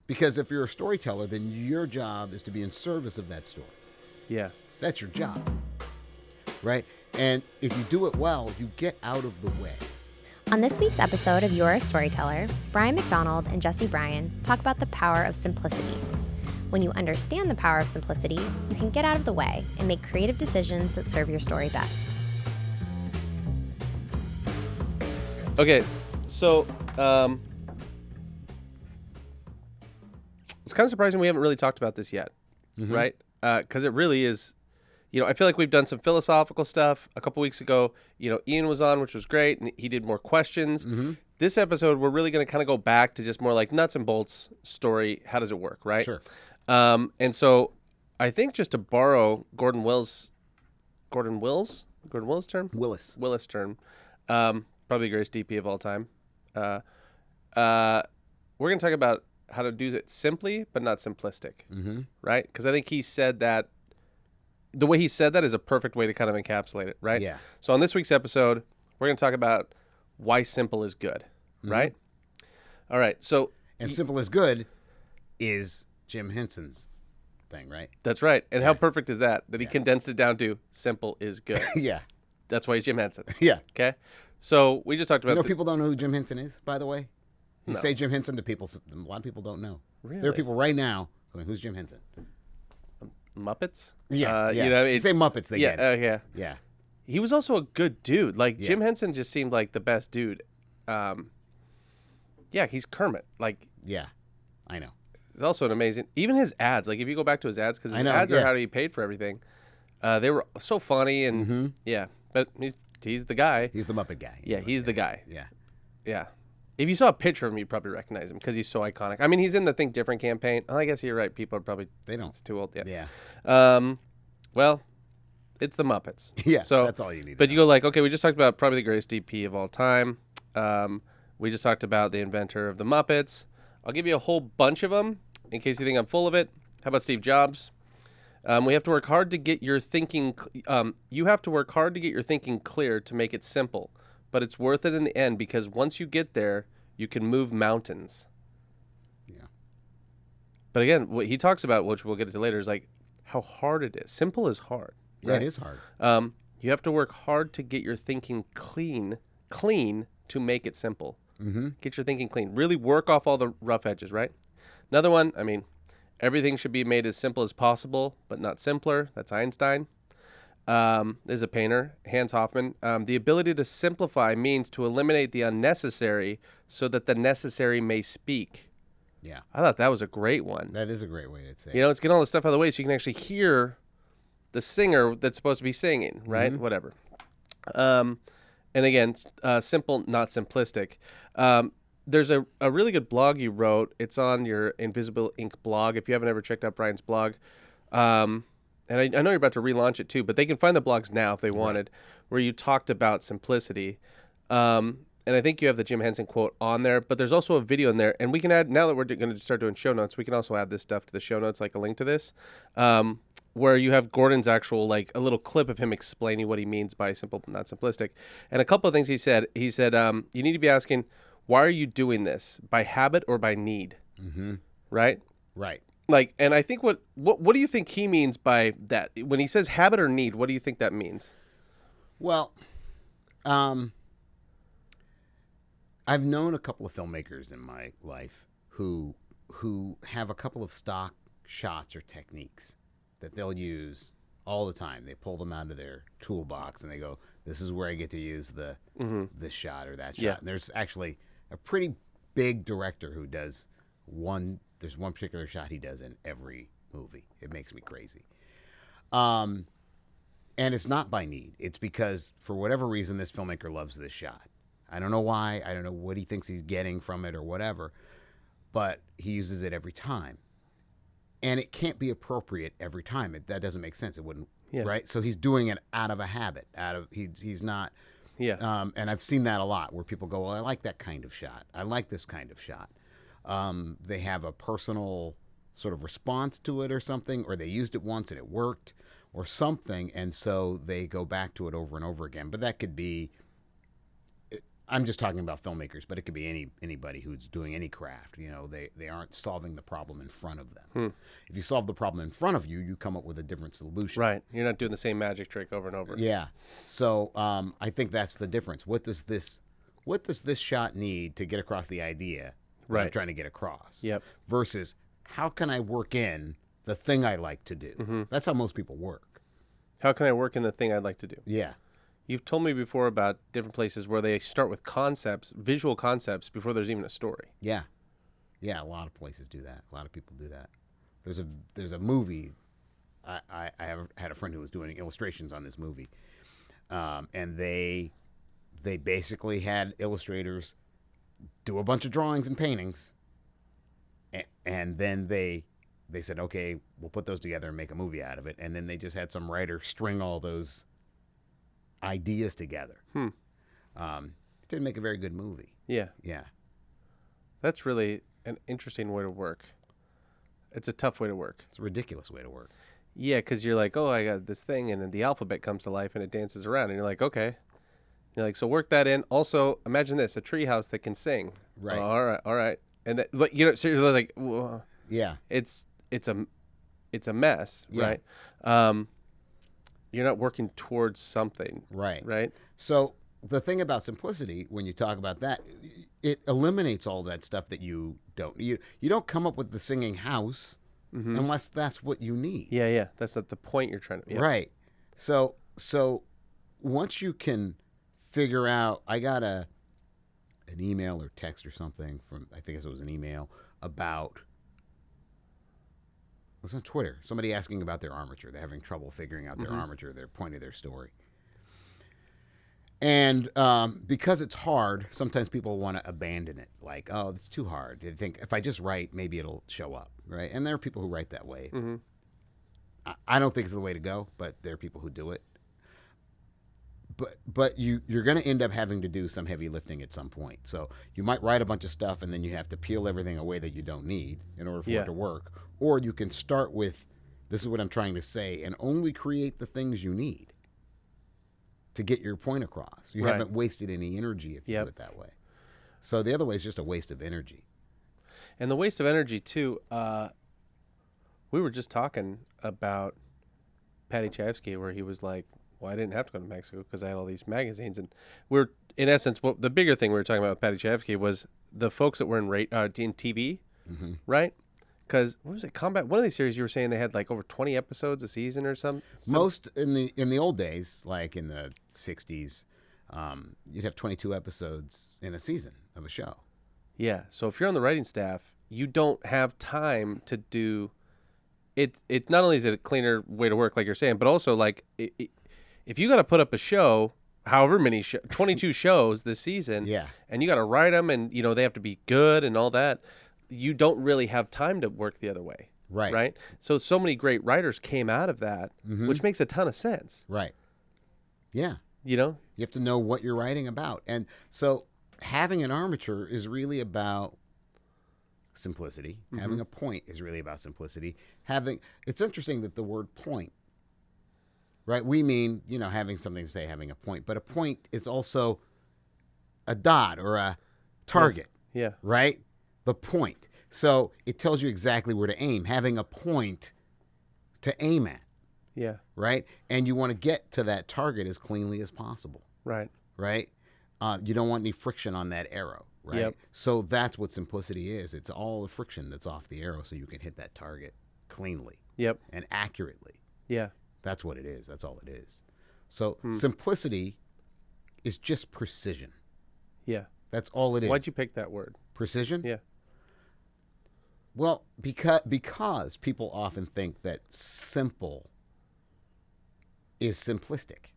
Because if you're a storyteller, then your job is to be in service of that story. Yeah. That's your job, right? And if you do it well, you get out of the way. On this week's episode of You're a Storyteller, Brian McDonald and Jesse Bryan talk about the power of simplicity. When you understand the power of simplicity, you can get out of the way and make creative decisions that serve your story best. Okay, so it's kind of surprising we haven't really talked about this yet, right? Because it really is, I feel like we've done some philosophical stuff. A couple weeks ago, Ian was on, which was great, and he did more questions. This episode, we're really going to kind of go back to just more like nuts and bolts story. How does it work, right? Sure. And so I think just to borrow Gordon Will's term? Willis term. Probably the greatest DP of all time. We're going to talk about how to do it simply, but not simplistic, right? Because I think he said that, the way he said that is a perfect way to kind of encapsulate it, right? Yeah. So on this week's episode, we're going to talk about why simple is good, right? All right, so... And simple is good is Jim Henson's thing, right? That's right. And how perfect is that? That he condensed it down to simple is good. Yeah. That's why he's Jim Henson. Yeah. Okay? So we just talked about... people don't know who Jim Henson is, by the way? You No. say Jim Henson to people, a lot of people don't know. Really? There are people right now going, who's Jim Henson? Muppets? Yeah. You say Muppets, they get it. Yeah. Yeah. He was also a good dude. Like, Jim Henson just seemed like the best dude. He's Kermit. Like... Yeah. I know. He's also an amazing... Even his ads. Like, if you go back to his ads, because his ads are how he paid for everything. They were so funny and... Yeah. But he's the guy. He's the Muppet guy. Yeah, he's the guy. Yeah. Yeah. If you saw a picture of him, you'd probably recognize him because he's so iconic. I mean, he's in the Think Different campaign. Oh, I guess you're right. People are probably... They don't. It's too old yet. Yeah. Well, it's the Muppets. Yeah, so that's all you need to But know. you go like, okay, we just talked about probably the greatest DP of all time. We just talked about the inventor of the Muppets. I'll give you a whole bunch of them in case you think I'm full of it. How about Steve Jobs? We have to work hard to get your thinking... you have to work hard to get your thinking clear to make it simple. But it's worth it in the end because once you get there, you can move mountains. Yeah. But again, what he talks about, which we'll get to later, is like how hard it is. Simple is hard. Yeah, right? it is hard. You have to work hard to get your thinking clean to make it simple. Get your thinking clean. Really work off all the rough edges, right? Another one, everything should be made as simple as possible, but not simpler. That's Einstein. There's a painter, Hans Hofmann. The ability to simplify means to eliminate the unnecessary so that the necessary may speak. Yeah. I thought that was a great one. That is a great way to say it. It's getting all this stuff out of the way so you can actually hear the singer that's supposed to be singing, right? Whatever. And again, simple, not simplistic. There's a really good blog you wrote. It's on your Invisible Ink blog. If you haven't ever checked out Brian's blog, and I know you're about to relaunch it too, but they can find the blogs now if they wanted, where you talked about simplicity. And I think you have the Jim Henson quote on there, but there's also a video in there. And we can add, now that we're going to start doing show notes, we can also add this stuff to the show notes, like a link to this, where you have Gordon's actual, like a little clip of him explaining what he means by simple, not simplistic. And a couple of things he said, you need to be asking, why are you doing this? By habit or by need? Right? Right. Like, and I think what do you think he means by that? When he says habit or need, what do you think that means? Well, I've known a couple of filmmakers in my life who have a couple of stock shots or techniques that they'll use all the time. They pull them out of their toolbox and they go, this is where I get to use this shot or that shot. Yeah. And there's actually a pretty big director who does there's one particular shot he does in every movie. It makes me crazy. And it's not by need. It's because for whatever reason, this filmmaker loves this shot. I don't know why. I don't know what he thinks he's getting from it or whatever, but he uses it every time. And it can't be appropriate every time. That doesn't make sense. It wouldn't, right? So he's doing it out of a habit. He's not. Yeah. And I've seen that a lot where people go, well, I like that kind of shot. I like this kind of shot. They have a personal sort of response to it or something, or they used it once and it worked or something, and so they go back to it over and over again. But that could be I'm just talking about filmmakers, but it could be anybody who's doing any craft. You know, they aren't solving the problem in front of them. If you solve the problem in front of you, you come up with a different solution. Right. You're not doing the same magic trick over and over. Yeah. So I think that's the difference. What does this shot need to get across the idea that I'm trying to get across? Yep. Versus how can I work in the thing I like to do? That's how most people work. How can I work in the thing I'd like to do? Yeah. You've told me before about different places where they start with concepts, visual concepts, before there's even a story. Yeah. Yeah, a lot of places do that. A lot of people do that. There's a movie. I had a friend who was doing illustrations on this movie, and they basically had illustrators do a bunch of drawings and paintings, and then they said, okay, we'll put those together and make a movie out of it. And then they just had some writer string all those ideas together. It didn't make a very good movie. Yeah. Yeah. That's really an interesting way to work. It's a tough way to work. It's a ridiculous way to work. Yeah, because you're like, oh, I got this thing, and then the alphabet comes to life, and it dances around, and you're like, okay. You're like, so work that in. Also, imagine this, a treehouse that can sing. Right. Oh, all right. And that, like, you know, so you're like, whoa. Yeah. It's a mess, Yeah. right? You're not working towards something. Right. Right? So the thing about simplicity, when you talk about that, it eliminates all that stuff that you don't. You don't come up with the singing house unless that's what you need. Yeah. That's not the point you're trying to. Yeah. Right. So once you can figure out, I got an email or text or something from, I think it was an email about. It was on Twitter. Somebody asking about their armature. They're having trouble figuring out their armature, their point of their story. And because it's hard, sometimes people want to abandon it. Like, oh, it's too hard. They think if I just write, maybe it'll show up, right? And there are people who write that way. I don't think it's the way to go, but there are people who do it. But you're going to end up having to do some heavy lifting at some point. So you might write a bunch of stuff, and then you have to peel everything away that you don't need in order for it to work. Or you can start with, this is what I'm trying to say, and only create the things you need to get your point across. You haven't wasted any energy if you do it that way. So the other way is just a waste of energy. And the waste of energy, too, we were just talking about Patty Chayefsky, where he was like, well, I didn't have to go to Mexico because I had all these magazines. And we're, in essence, the bigger thing we were talking about with Patty Chayefsky was the folks that were in TV, right? Because what was it? Combat. One of these series you were saying they had like over 20 episodes a season or something. Most in the old days, like in the 60s, you'd have 22 episodes in a season of a show. Yeah. So if you're on the writing staff, you don't have time to do it. It not only is it a cleaner way to work, like you're saying, but also like if you got to put up a show, however many 22 shows this season, and you got to write them, and you know they have to be good and all that. You don't really have time to work the other way. Right. So many great writers came out of that, which makes a ton of sense. Right. Yeah. You know? You have to know what you're writing about. And so having an armature is really about simplicity. Having a point is really about simplicity. It's interesting that the word point, right? We mean, having something to say, having a point. But a point is also a dot or a target. Yeah. Right? The point. So it tells you exactly where to aim, having a point to aim at. Yeah. Right? And you want to get to that target as cleanly as possible. Right. Right? You don't want any friction on that arrow. Right? Yep. So that's what simplicity is. It's all the friction that's off the arrow so you can hit that target cleanly. Yep. And accurately. Yeah. That's what it is. That's all it is. So simplicity is just precision. Yeah. That's all it is. Why'd you pick that word? Precision? Yeah. Well, because people often think that simple is simplistic.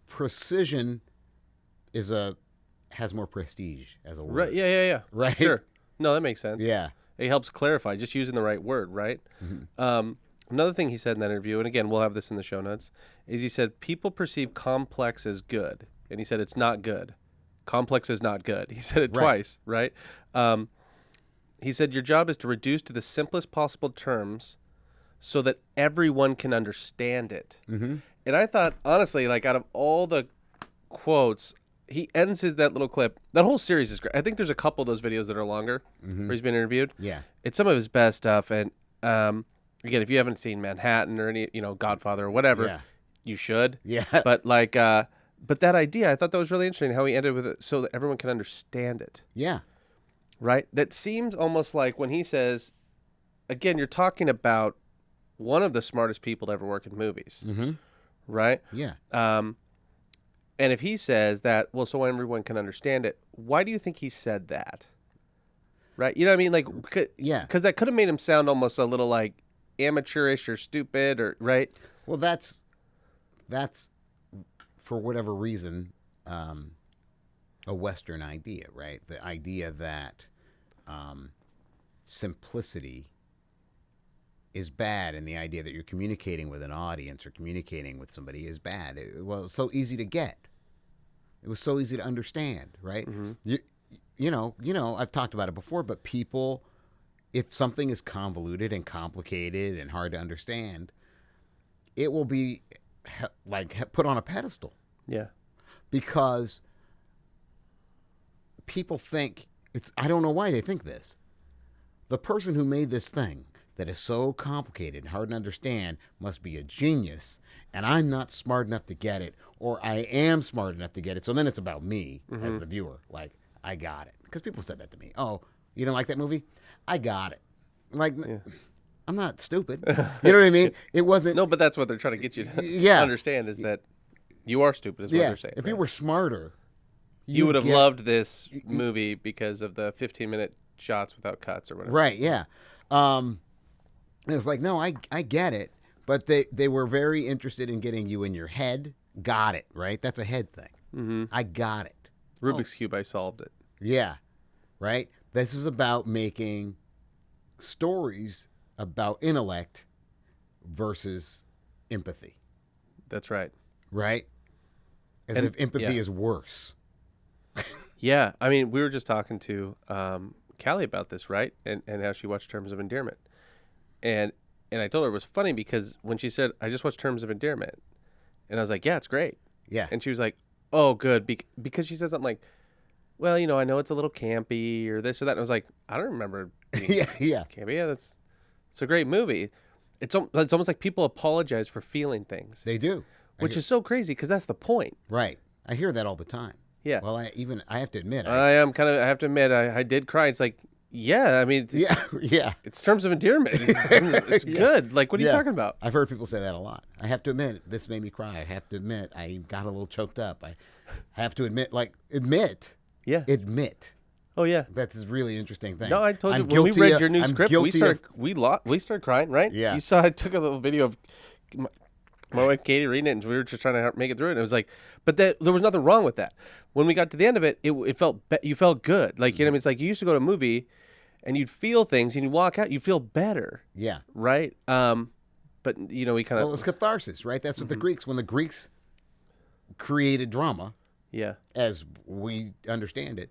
Precision has more prestige as a word. Right. Yeah. Right? Sure. No, that makes sense. Yeah. It helps clarify, just using the right word, right? Another thing he said in that interview, and again, we'll have this in the show notes, is he said, people perceive complex as good. And he said, it's not good. Complex is not good. He said it twice, right? He said, your job is to reduce to the simplest possible terms so that everyone can understand it. And I thought, honestly, like out of all the quotes, he ends that little clip. That whole series is great. I think there's a couple of those videos that are longer where he's been interviewed. Yeah. It's some of his best stuff. And again, if you haven't seen Manhattan or any, Godfather or whatever, Yeah. you should. Yeah. But but that idea, I thought that was really interesting how he ended with it so that everyone can understand it. Yeah. Right? That seems almost like when he says, again, you're talking about one of the smartest people to ever work in movies. Mm-hmm. Right? Yeah. And if he says that, well, so everyone can understand it, why do you think he said that? Right? You know what I mean? Like, Yeah. Because that could have made him sound almost a little like amateurish or stupid or, right? Well, that's for whatever reason, a Western idea, right? The idea that simplicity is bad, and the idea that you're communicating with an audience or communicating with somebody is bad. It's so easy to get. It was so easy to understand, right? Mm-hmm. You know, I've talked about it before, but people, if something is convoluted and complicated and hard to understand, it will be put on a pedestal. Yeah. Because people think I don't know why they think this. The person who made this thing that is so complicated and hard to understand must be a genius, and I'm not smart enough to get it, or I am smart enough to get it. So then it's about me as the viewer. Like, I got it. Because people said that to me. Oh, you don't like that movie? I got it. Like, I'm not stupid. You know what I mean? It wasn't. No, but that's what they're trying to get you to understand is that you are stupid is what they're saying. If you were smarter, you would have loved this movie because of the 15-minute shots without cuts or whatever. Right, yeah. It's like, no, I get it. But they were very interested in getting you in your head. Got it, right? That's a head thing. Mm-hmm. I got it. Rubik's Cube, I solved it. Yeah, right? This is about making stories about intellect versus empathy. That's right. Right? As if empathy is worse. Yeah. I mean, we were just talking to Callie about this, right? And how she watched Terms of Endearment. And I told her it was funny because when she said, I just watched Terms of Endearment. And I was like, yeah, it's great. Yeah. And she was like, oh, good. Because she said something like, well, I know it's a little campy or this or that. And I was like, I don't remember being campy. Yeah, it's a great movie. It's almost like people apologize for feeling things. They do. Which is so crazy because that's the point. Right. I hear that all the time. Yeah. Well, I have to admit. I have to admit, I did cry. It's like, yeah, I mean. Yeah. It's Terms of Endearment. It's good. Like, what are you talking about? I've heard people say that a lot. I have to admit, this made me cry. I have to admit, I got a little choked up. I have to admit. Yeah. Admit. Oh, yeah. That's a really interesting thing. No, I told you, when we read your new script, we started crying, right? Yeah. You saw, I took a little video of my wife Katie reading it, and we were just trying to make it through it. And it was like, but there was nothing wrong with that. When we got to the end of it, it felt, you felt good. Like, you know what I mean? It's like you used to go to a movie, and you'd feel things, and you'd walk out, you feel better. Yeah. Right? But, we kind of. Well, it was catharsis, right? That's what when the Greeks created drama. Yeah. As we understand it,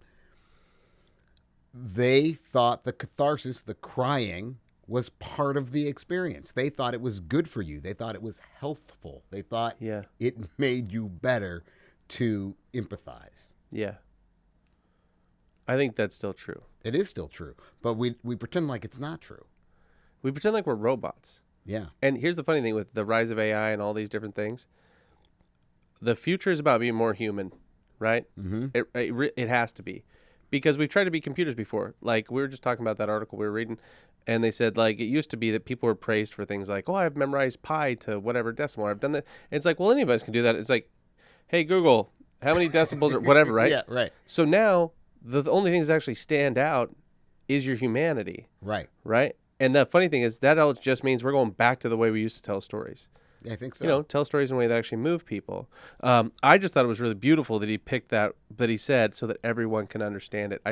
they thought the catharsis, the crying, was part of the experience. They thought it was good for you. They thought it was healthful. They thought it made you better to empathize. Yeah. I think that's still true. It is still true. But we pretend like it's not true. We pretend like we're robots. Yeah. And here's the funny thing with the rise of AI and all these different things. The future is about being more human, right? Mm-hmm. It has to be. Because we've tried to be computers before. Like, we were just talking about that article we were reading, and they said, like, it used to be that people were praised for things like, oh, I've memorized pi to whatever decimal. I've done that. And it's like, well, any of us can do that. It's like, hey, Google, how many decibels or whatever, right? Yeah, right. So now, the only things that actually stand out is your humanity. Right. Right? And the funny thing is, that all just means we're going back to the way we used to tell stories. I think so. Tell stories in a way that actually move people. I just thought it was really beautiful that he picked that he said so that everyone can understand it.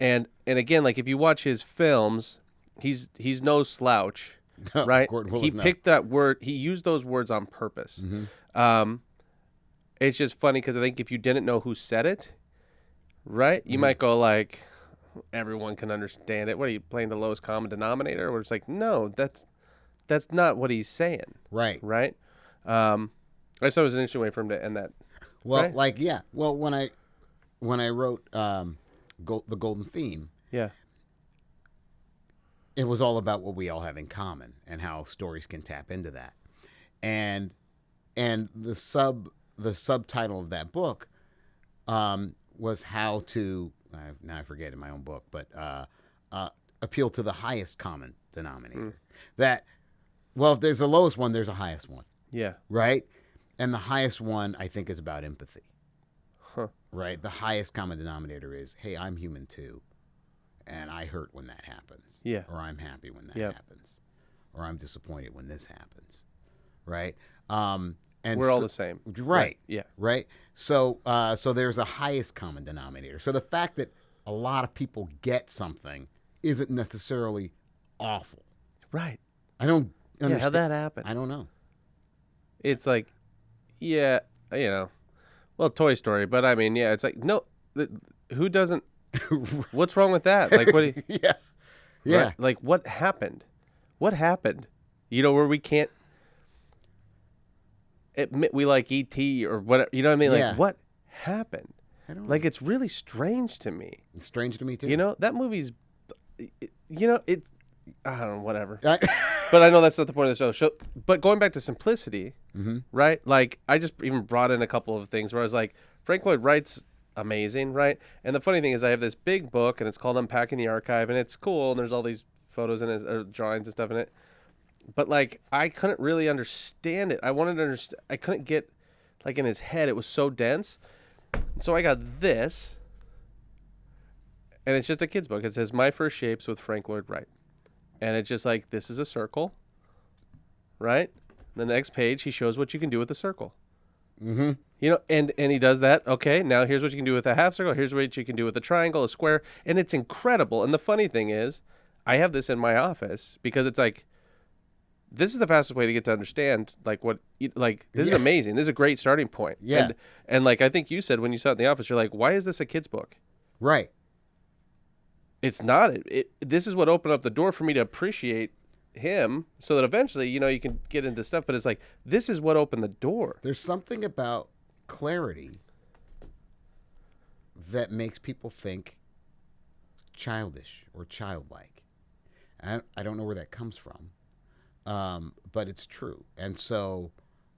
And again, like if you watch his films, he's no slouch, no, right? He picked that word. He used those words on purpose. Mm-hmm. It's just funny because I think if you didn't know who said it, right, you might go like, everyone can understand it. What are you playing the lowest common denominator? Or it's like, no, that's not what he's saying. Right. Right? I just thought it was an interesting way for him to end that. Well, right? like yeah. Well, when I wrote the Golden Theme, Yeah. it was all about what we all have in common and how stories can tap into that. And the subtitle of that book was how to now I forget in my own book, but appeal to the highest common denominator. That if there's the lowest one, there's a highest one, Yeah. right? And the highest one I think is about empathy. Huh. Right? The highest common denominator is, hey, I'm human too. And I hurt when that happens. Yeah. Or I'm happy when that Yep. happens. Or I'm disappointed when this happens. Right? And We're all the same. Right. Yeah. Right? So there's a highest common denominator. So the fact that a lot of people get something isn't necessarily awful. Right. I don't Yeah. understand. How'd that happen? I don't know. It's like, yeah, well, Toy Story, but I mean, yeah, it's like, no, who doesn't? What's wrong with that? Like, what? Yeah. Yeah. Right, like, what happened? What happened? Where we can't admit we like E.T. or whatever. You know what I mean? Like, Yeah. what happened? I don't Like, it's really strange to me. It's strange to me too. That movie's, it. I don't know, whatever. I, But I know that's not the point of the show. But going back to simplicity, mm-hmm. right? Like, I just even brought in a couple of things where I was like, Frank Lloyd Wright's amazing, right? And the funny thing is I have this big book, and it's called Unpacking the Archive, and it's cool, and there's all these photos in it, or drawings and stuff in it. But, like, I couldn't really understand it. I wanted to understand. I couldn't get, like, in his head. It was so dense. So I got this, and it's just a kid's book. It says, My First Shapes with Frank Lloyd Wright. And it's just like, this is a circle, right? The next page, he shows what you can do with a circle. Mm-hmm. And he does that. Okay, now here's what you can do with a half circle. Here's what you can do with a triangle, a square. And it's incredible. And the funny thing is, I have this in my office because it's like, this is the fastest way to get to understand, like, this is amazing. This is a great starting point. Yeah. And like, I think you said when you saw it in the office, you're like, why is this a kid's book? Right. It's not. This is what opened up the door for me to appreciate him so that eventually, you can get into stuff. But it's like, this is what opened the door. There's something about clarity that makes people think childish or childlike. I don't know where that comes from, but it's true. And so,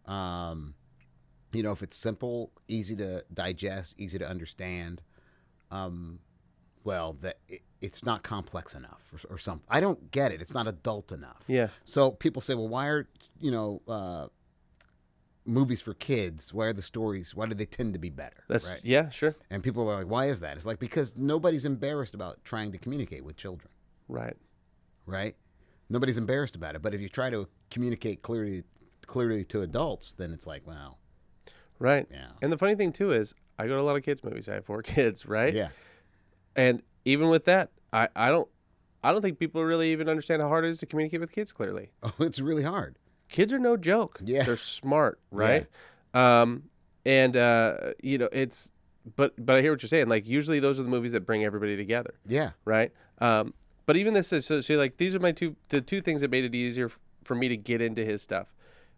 if it's simple, easy to digest, easy to understand, it's not complex enough or something. I don't get it. It's not adult enough. Yeah. So people say, well, why are, movies for kids, why are the stories, why do they tend to be better? That's right? Yeah, sure. And people are like, why is that? It's like, because nobody's embarrassed about trying to communicate with children. Right. Right? Nobody's embarrassed about it. But if you try to communicate clearly to adults, then it's like, wow. Right. Yeah. And the funny thing too is I go to a lot of kids movies. I have 4 kids, right? Yeah. And even with that, I don't think people really even understand how hard it is to communicate with kids clearly. Oh, it's really hard. Kids are no joke. Yeah. They're smart, right? Yeah. It's but I hear what you're saying. Like, usually those are the movies that bring everybody together. Yeah. Right? But even this is so like, these are the two things that made it easier for me to get into his stuff.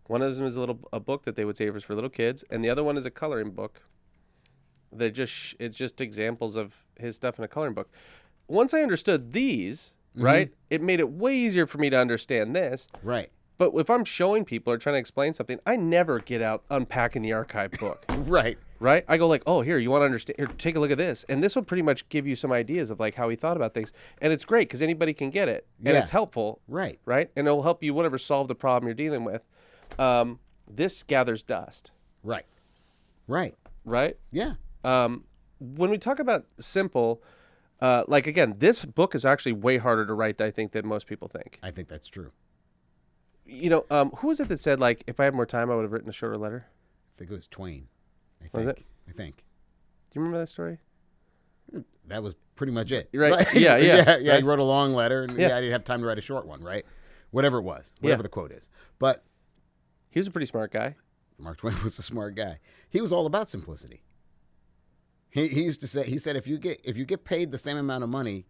One of them is a book that they would say was for little kids, and the other one is a coloring book. It's just examples of his stuff in a coloring book. Once I understood these, right, it made it way easier for me to understand this. Right. But if I'm showing people or trying to explain something, I never get out Unpacking the Archive book. Right. Right? I go like, oh, here, you want to understand? Here, take a look at this. And this will pretty much give you some ideas of like how he thought about things. And it's great because anybody can get it. And it's helpful. Right. Right? And it'll help you whatever solve the problem you're dealing with. This gathers dust. Right. Right. Right? Yeah. When we talk about simple, like, again, this book is actually way harder to write, I think, than most people think. I think that's true. Who was it that said, like, if I had more time, I would have written a shorter letter? I think it was Twain. Was it? I think. Do you remember that story? That was pretty much it. Right. Like, Yeah. Yeah. Right. He wrote a long letter, and Yeah. I didn't have time to write a short one, right? Whatever it was, whatever the quote is. But He was a pretty smart guy. Mark Twain was a smart guy. He was all about simplicity. He used to say, he said, if you get paid the same amount of money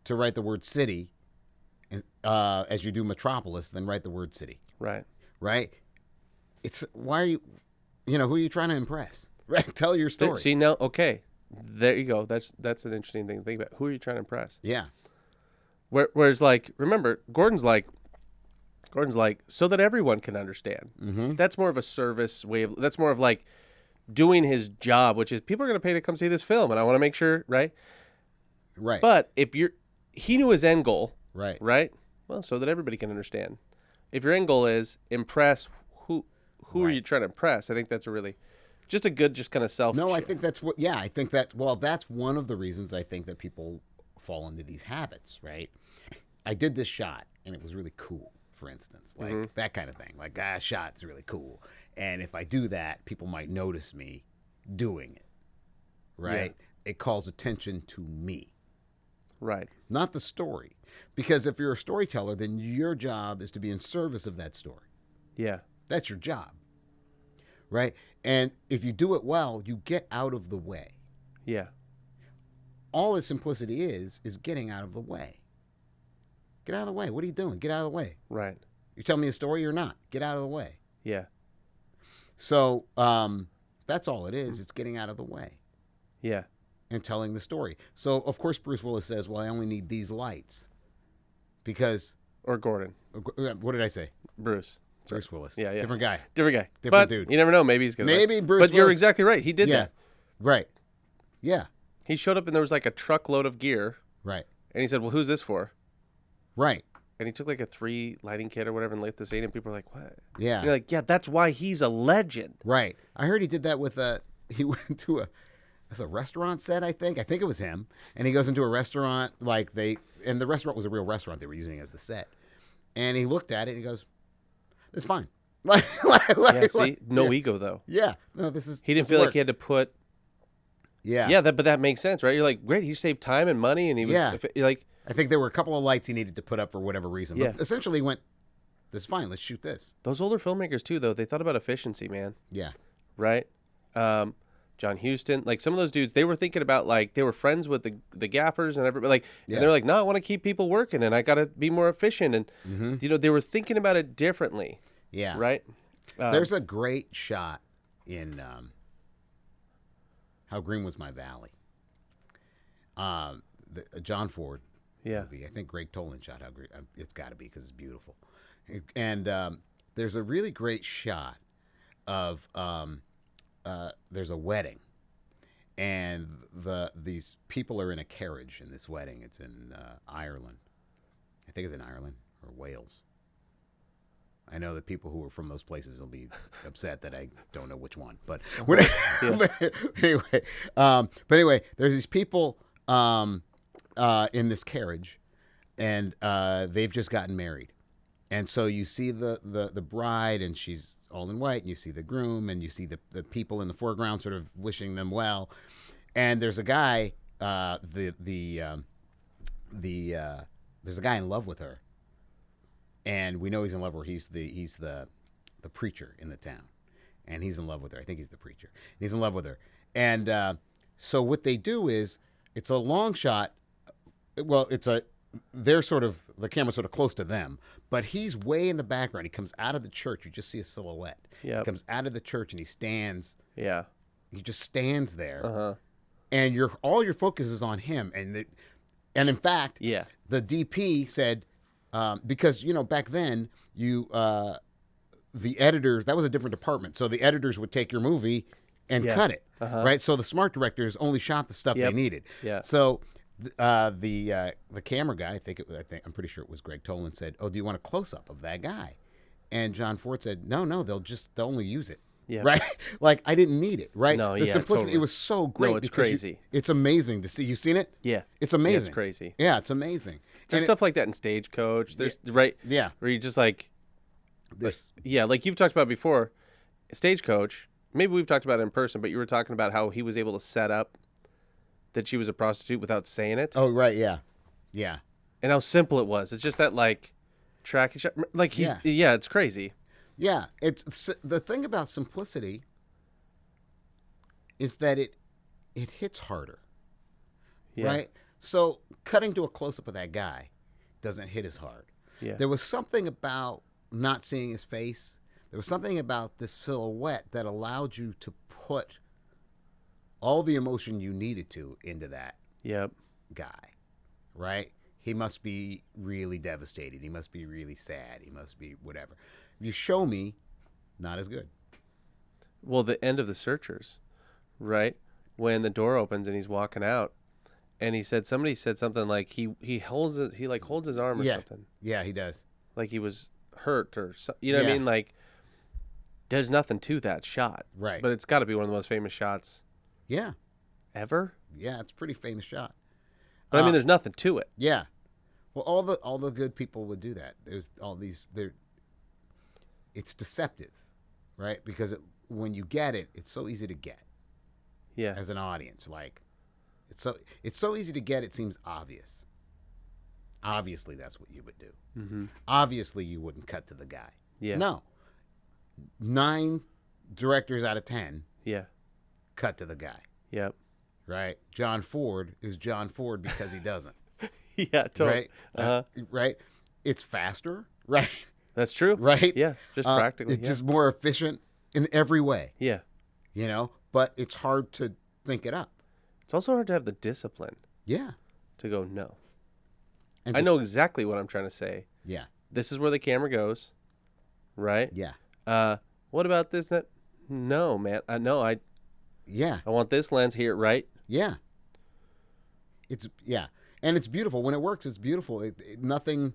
to write the word city as you do metropolis, then write the word city. Right. Right? Why are you, who are you trying to impress? Right? Tell your story. See now, okay, there you go. That's an interesting thing to think about. Who are you trying to impress? Yeah. Whereas, like, remember, Gordon's like, so that everyone can understand. Mm-hmm. That's more of a service way of. That's more of like doing his job, which is people are going to pay to come see this film, and I want to make sure, right? Right. But he knew his end goal, right. right? Well, so that everybody can understand. If your end goal is impress, who are you trying to impress? I think that's a really, just a good, just kind of self. No, I think that's what. Yeah, I think that. Well, that's one of the reasons I think that people fall into these habits. Right. I did this shot, and it was really cool. For instance, like that kind of thing. Like, shot is really cool. And if I do that, people might notice me doing it. Right? Yeah. It calls attention to me. Right. Not the story. Because if you're a storyteller, then your job is to be in service of that story. Yeah. That's your job. Right? And if you do it well, you get out of the way. Yeah. All its simplicity is getting out of the way. Get out of the way. What are you doing? Get out of the way. Right. You're telling me a story or not? Get out of the way. Yeah. So that's all it is. It's getting out of the way. Yeah. And telling the story. So, of course, Bruce Willis says, well, I only need these lights. Because... Or Gordon. What did I say? Bruce. Bruce Willis. Yeah. Different guy. Different Different dude. You never know. Maybe he's going to... Maybe Bruce But Willis... you're exactly right. He did that. Right. Yeah. He showed up and there was like a truckload of gear. Right. And he said, well, who's this for? Right. And he took like a 3 lighting kit or whatever and lit the scene, and people were like, what? Yeah. And you're like, yeah, that's why he's a legend. Right. I heard he did that with he went to a restaurant set, I think. I think it was him. And he goes into a restaurant, and the restaurant was a real restaurant they were using as the set. And he looked at it and he goes, it's fine. No ego though. Yeah. No, this is. He didn't feel like he had to put. Yeah. Yeah, but that makes sense, right? You're like, great, he saved time and money, and he was like. I think there were a couple of lights he needed to put up for whatever reason. Yeah. But essentially he went, this is fine, let's shoot this. Those older filmmakers too, though, they thought about efficiency, man. Yeah. Right? John Huston, like some of those dudes, they were thinking about like they were friends with the gaffers and everybody, like and they're like, no, I want to keep people working and I got to be more efficient, and they were thinking about it differently. Yeah. Right. There's a great shot in How Green Was My Valley. John Ford movie. I think Greg Toland shot How Green. It's got to be because it's beautiful. And there's a really great shot of there's a wedding, and these people are in a carriage in this wedding. It's in Ireland. I think it's in Ireland or Wales. I know that people who are from those places will be upset that I don't know which one. But anyway, there's these people in this carriage, and they've just gotten married. And so you see the bride, and she's all in white, and you see the groom, and you see the people in the foreground sort of wishing them well. And there's a guy, there's a guy in love with her. And we know he's in love with her. He's the preacher in the town, and he's in love with her. I think he's the preacher. And he's in love with her. And so what they do is, it's a long shot. Well, the camera's sort of close to them, but he's way in the background. He comes out of the church. You just see a silhouette. Yeah. He comes out of the church and he stands. Yeah. He just stands there. Uh-huh. And all your focus is on him. And in fact, the DP said, because back then the editors, that was a different department, so the editors would take your movie and cut it, right? So the smart directors only shot the stuff they needed. Yeah. So the camera guy, I'm pretty sure it was Greg Toland, said, "Oh, do you want a close up of that guy?" And John Ford said, "No, they'll only use it." Yeah. Right? Like, I didn't need it, right? No, the simplicity, it was so great. No, it's crazy. It's amazing to see. You've seen it? Yeah. It's amazing. Yeah, it's crazy. Yeah, it's amazing. There's stuff like that in Stagecoach. There's right. Yeah. Where you just like this. Like you've talked about before, Stagecoach. Maybe we've talked about it in person, but you were talking about how he was able to set up that she was a prostitute without saying it. Oh, right. Yeah. Yeah. And how simple it was. It's just that like tracking shot. Like it's crazy. Yeah. It's the thing about simplicity is that it hits harder. Yeah. Right? So cutting to a close-up of that guy doesn't hit as hard. Yeah. There was something about not seeing his face. There was something about this silhouette that allowed you to put all the emotion you needed to into that Yep. guy, right? He must be really devastated. He must be really sad. He must be whatever. If you show me, not as good. Well, the end of The Searchers, right? When the door opens and he's walking out, and somebody said something like he holds his arm or something, Yeah, he does. like he was hurt or you know what I Yeah. mean? Like, there's nothing to that shot, Right. But it's got to be one of the most famous shots Yeah. ever. Yeah, it's a pretty famous shot. But I mean, there's nothing to it. Yeah. Well, all the good people would do that. There's all these it's deceptive, right? Because when you get it, it's so easy to get Yeah. as an audience. Like it's so easy to get, it seems obvious. Obviously that's what you would do. Mm-hmm. Obviously you wouldn't cut to the guy. Yeah. No. 9 directors out of 10 Yeah. cut to the guy, Yep. right? John Ford is John Ford because he doesn't. Yeah. Totally. Right? Uh-huh. Right? It's faster, right? That's true. Right? Yeah. Just practically. It's yeah. just more efficient in every way, Yeah. but it's hard to think it up. It's also hard to have the discipline Yeah. to go no. And I know exactly what I'm trying to say. Yeah. This is where the camera goes, right? Yeah. What about this? That no, man. I Yeah. want this lens here, right? Yeah. And it's beautiful. When it works, it's beautiful. Nothing.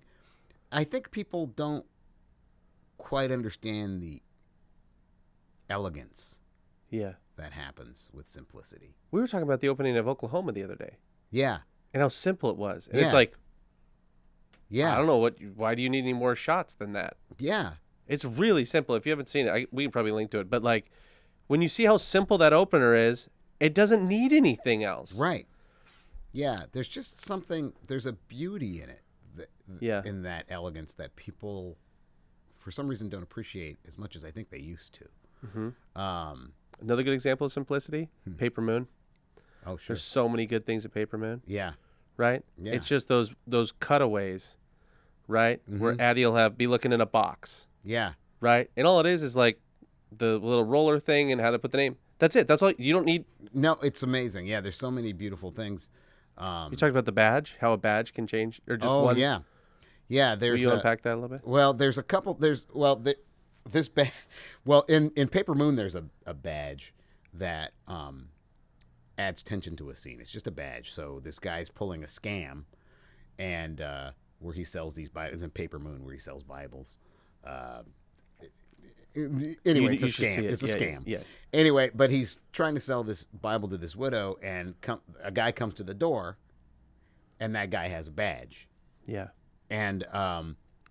I think people don't quite understand the elegance Yeah. that happens with simplicity. We were talking about the opening of Oklahoma the other day Yeah. and how simple it was. And Yeah. it's like, Yeah. I don't know why do you need any more shots than that? Yeah. It's really simple. If you haven't seen it, we can probably link to it. But like, when you see how simple that opener is, it doesn't need anything else. Right. Yeah. There's just something. There's a beauty in it. Yeah. In that elegance that people, for some reason, don't appreciate as much as I think they used to. Mm-hmm. Another good example of simplicity: Paper Moon. Oh, sure. There's so many good things at Paper Moon, Yeah. right? Yeah. It's just those cutaways, right? Where Mhm. Addie will be looking in a box, Yeah. right? And all it is like the little roller thing and how to put the name. That's it. That's all. You don't need. No, it's amazing. Yeah. There's so many beautiful things. You talked about the badge, how a badge can change, or just Oh, one. yeah. Yeah. Will There's you unpack that a little bit? Well, there's a couple. This badge. Well, in Paper Moon, there's a badge that adds tension to a scene. It's just a badge. So this guy's pulling a scam, and where he sells these Bibles in Paper Moon, where he sells Bibles. Anyway, it's a you should scam. see it. It's a Yeah, scam. yeah. Anyway, but he's trying to sell this Bible to this widow, and a guy comes to the door, and that guy has a badge, Yeah. and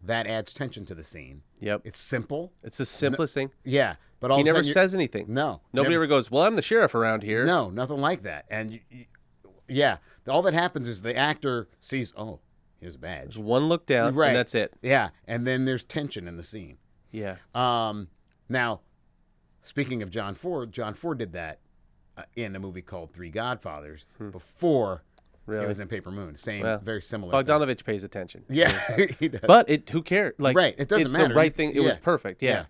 that adds tension to the scene. Yep. It's simple. It's the simplest thing. Yeah, but all He of a never sudden you're- says anything. No, Nobody never- ever goes, well, I'm the sheriff around here. No, nothing like that. And yeah, all that happens is the actor sees, oh, his badge. There's one look down, Right. and that's it. Yeah, and then there's tension in the scene. Yeah. Now, speaking of John Ford did that in a movie called Three Godfathers before Really? it was in Paper Moon. Same, Well, very similar. thing. Bogdanovich pays attention. Yeah, he does. But who cares? Like, Right, it doesn't it's matter. the right thing. It was Yeah. perfect. Yeah. Yeah.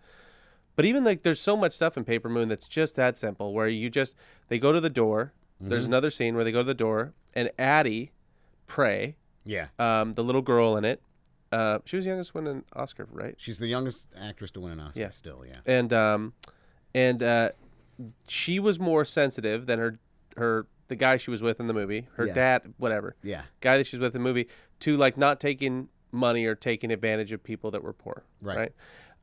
But even like, there's so much stuff in Paper Moon that's just that simple. Where they go to the door. There's another scene where they go to the door, and Addie, Prey, Yeah, the little girl in it, she was the youngest one in Oscar, right? she's the youngest actress to win an Oscar. Yeah. Still, yeah. And she was more sensitive than the guy she was with in the movie, her Yeah. dad, whatever. Yeah, Guy that she's with in the movie, to like not taking money or taking advantage of people that were poor. Right.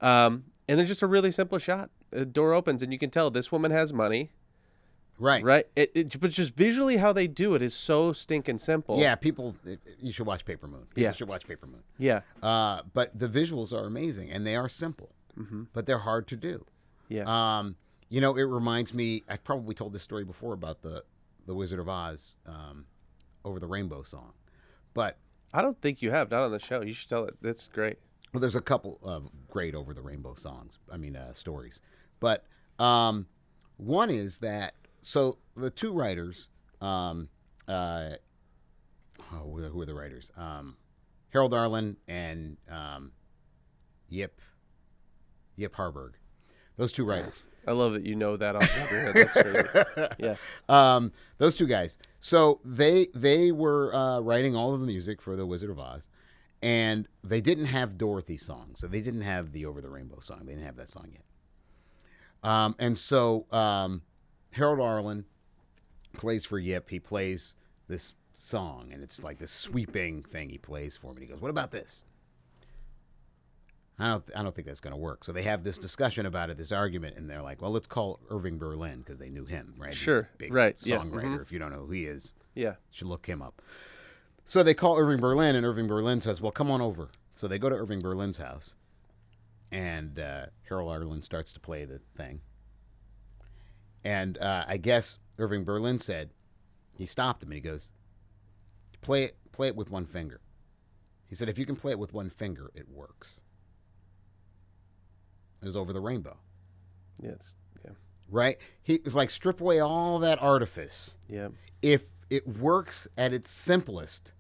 And there's just a really simple shot. The door opens and you can tell this woman has money, right. right? But just visually how they do it is so stinking simple. Yeah, you should watch Paper Moon. People Yeah. should watch Paper Moon. Yeah. But the visuals are amazing, and they are simple, but they're hard to do. Yeah. It reminds me, I've probably told this story before about the Wizard of Oz Over the Rainbow song. But, I don't think you have. Not on the show. You should tell it. That's great. well, there's a couple of great Over the Rainbow stories. But one is that, so the two writers, who are the writers? Harold Arlen and Yip Harburg. Those two writers. I love that you know that off the top of your head. That's crazy. Yeah. Those two guys. So they were writing all of the music for The Wizard of Oz, and they didn't have Dorothy's song, so they didn't have the Over the Rainbow song. They didn't have that song yet. And so Harold Arlen plays for Yip. He plays this song, and it's like this sweeping thing he plays for me. He goes, "What about this?" I don't think that's going to work. So they have this discussion about it, this argument, and they're like, "Well, let's call Irving Berlin," because they knew him, right? Sure, big right, songwriter. yeah. If you don't know who he is, Yeah. you should look him up. So they call Irving Berlin, and Irving Berlin says, "Well, come on over." So they go to Irving Berlin's house, and Harold Arlen starts to play the thing. And I guess Irving Berlin said, he stopped him, and he goes, play it with one finger. He said, if you can play it with one finger, it works. It was Over the Rainbow. Yeah. Right? He was like, strip away all that artifice. Yeah. If it works at its simplest,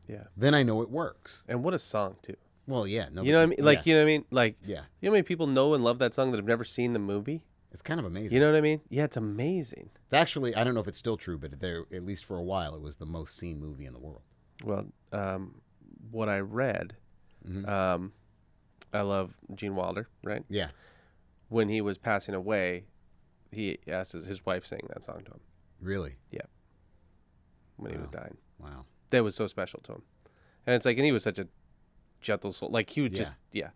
Yeah. then I know it works. And what a song too. Well, yeah. You know what I mean? Like, yeah. you know what I mean? Like, Yeah. You know how many people know and love that song that have never seen the movie? It's kind of amazing. You know what I mean? Yeah, it's amazing. It's actually, I don't know if it's still true, but there, at least for a while, it was the most seen movie in the world. Well, what I read, I love Gene Wilder, right? Yeah. When he was passing away, he asked his wife sang that song to him. Really? Yeah. When he was dying. Wow. That was so special to him. And it's like, and he was such a gentle soul. Like he would Yeah. just, yeah.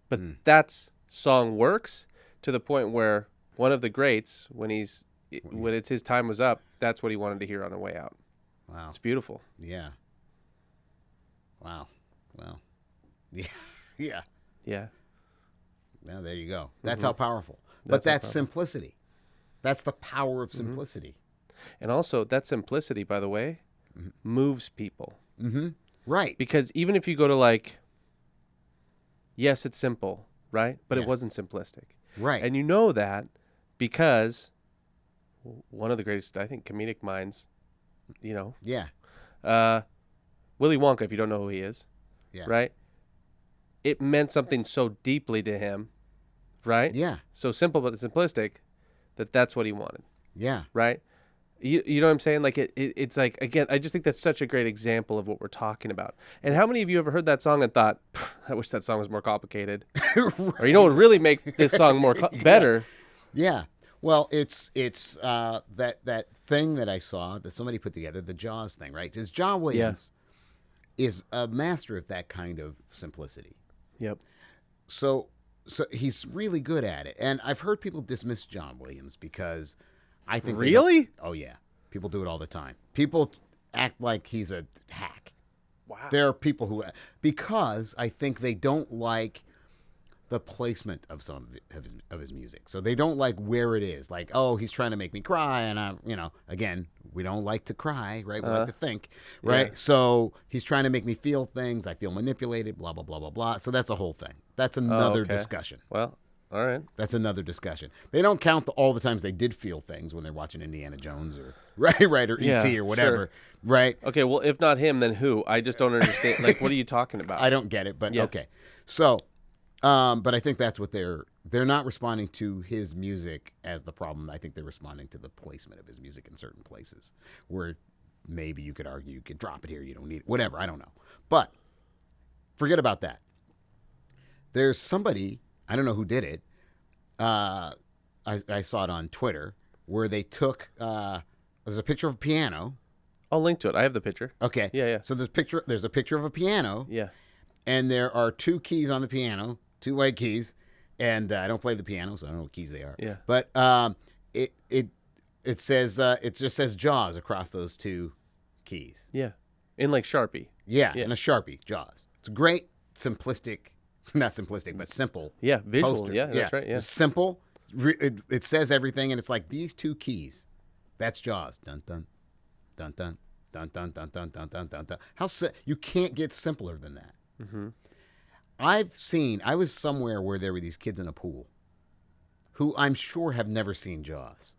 But that song works to the point where one of the greats, when it's his time was up, that's what he wanted to hear on the way out. Wow. It's beautiful. Yeah. Wow. Well. Yeah. Yeah. Yeah. Well, there you go. That's how powerful. That's But how that's powerful. simplicity. That's the power of simplicity. And also that simplicity, by the way, moves people. Right. Because even if you go to like, yes, it's simple, right? But Yeah. it wasn't simplistic. Right. And you know that because one of the greatest, I think, comedic minds, you know, yeah. Willy Wonka, if you don't know who he is, Yeah. right? It meant something so deeply to him, right? Yeah. So simple but simplistic that's what he wanted, Yeah. right? You know what I'm saying? Like it's like, again, I just think that's such a great example of what we're talking about. And how many of you ever heard that song and thought, I wish that song was more complicated? Or you know what would really make this song more better? Yeah. Well, it's that thing that I saw that somebody put together, the Jaws thing, right? Because John Williams is a master of that kind of simplicity. Yep. So he's really good at it. And I've heard people dismiss John Williams because I think Really? Oh yeah. People do it all the time. People act like he's a hack. Wow. There are people who, because I think they don't like the placement of some of his music. So they don't like where it is. Like, oh, he's trying to make me cry, and again, we don't like to cry, right? We like to think, right? Yeah. So he's trying to make me feel things. I feel manipulated, blah blah blah blah blah. So that's a whole thing. That's another okay. discussion. Well, all right. That's another discussion. They don't count all the times they did feel things when they're watching Indiana Jones or right or Yeah, E.T. or whatever, sure. right? Okay, well, if not him, then who? I just don't understand. Like, what are you talking about? I don't get it, but Yeah. okay. So, but I think that's what they're not responding to his music as the problem. I think they're responding to the placement of his music in certain places where maybe you could argue you could drop it here, you don't need it, whatever. I don't know. But forget about that. There's somebody, I don't know who did it. I saw it on Twitter where they took, there's a picture of a piano. I'll link to it. I have the picture. Okay. Yeah. So there's a picture of a piano. Yeah. And there are two keys on the piano, two white keys, and I don't play the piano, so I don't know what keys they are. Yeah. But it says it just says Jaws across those two keys. Yeah. In like Sharpie. Yeah, Yeah. and a Sharpie, Jaws. It's a great simplistic, not simplistic, but simple. Yeah. Visual. Poster. Yeah. That's right. Yeah. It's simple. It says everything, and it's like these two keys. That's Jaws. Dun dun, dun dun, dun dun dun dun dun dun dun dun. You can't get simpler than that. Mm-hmm. I was somewhere where there were these kids in a pool who I'm sure have never seen Jaws.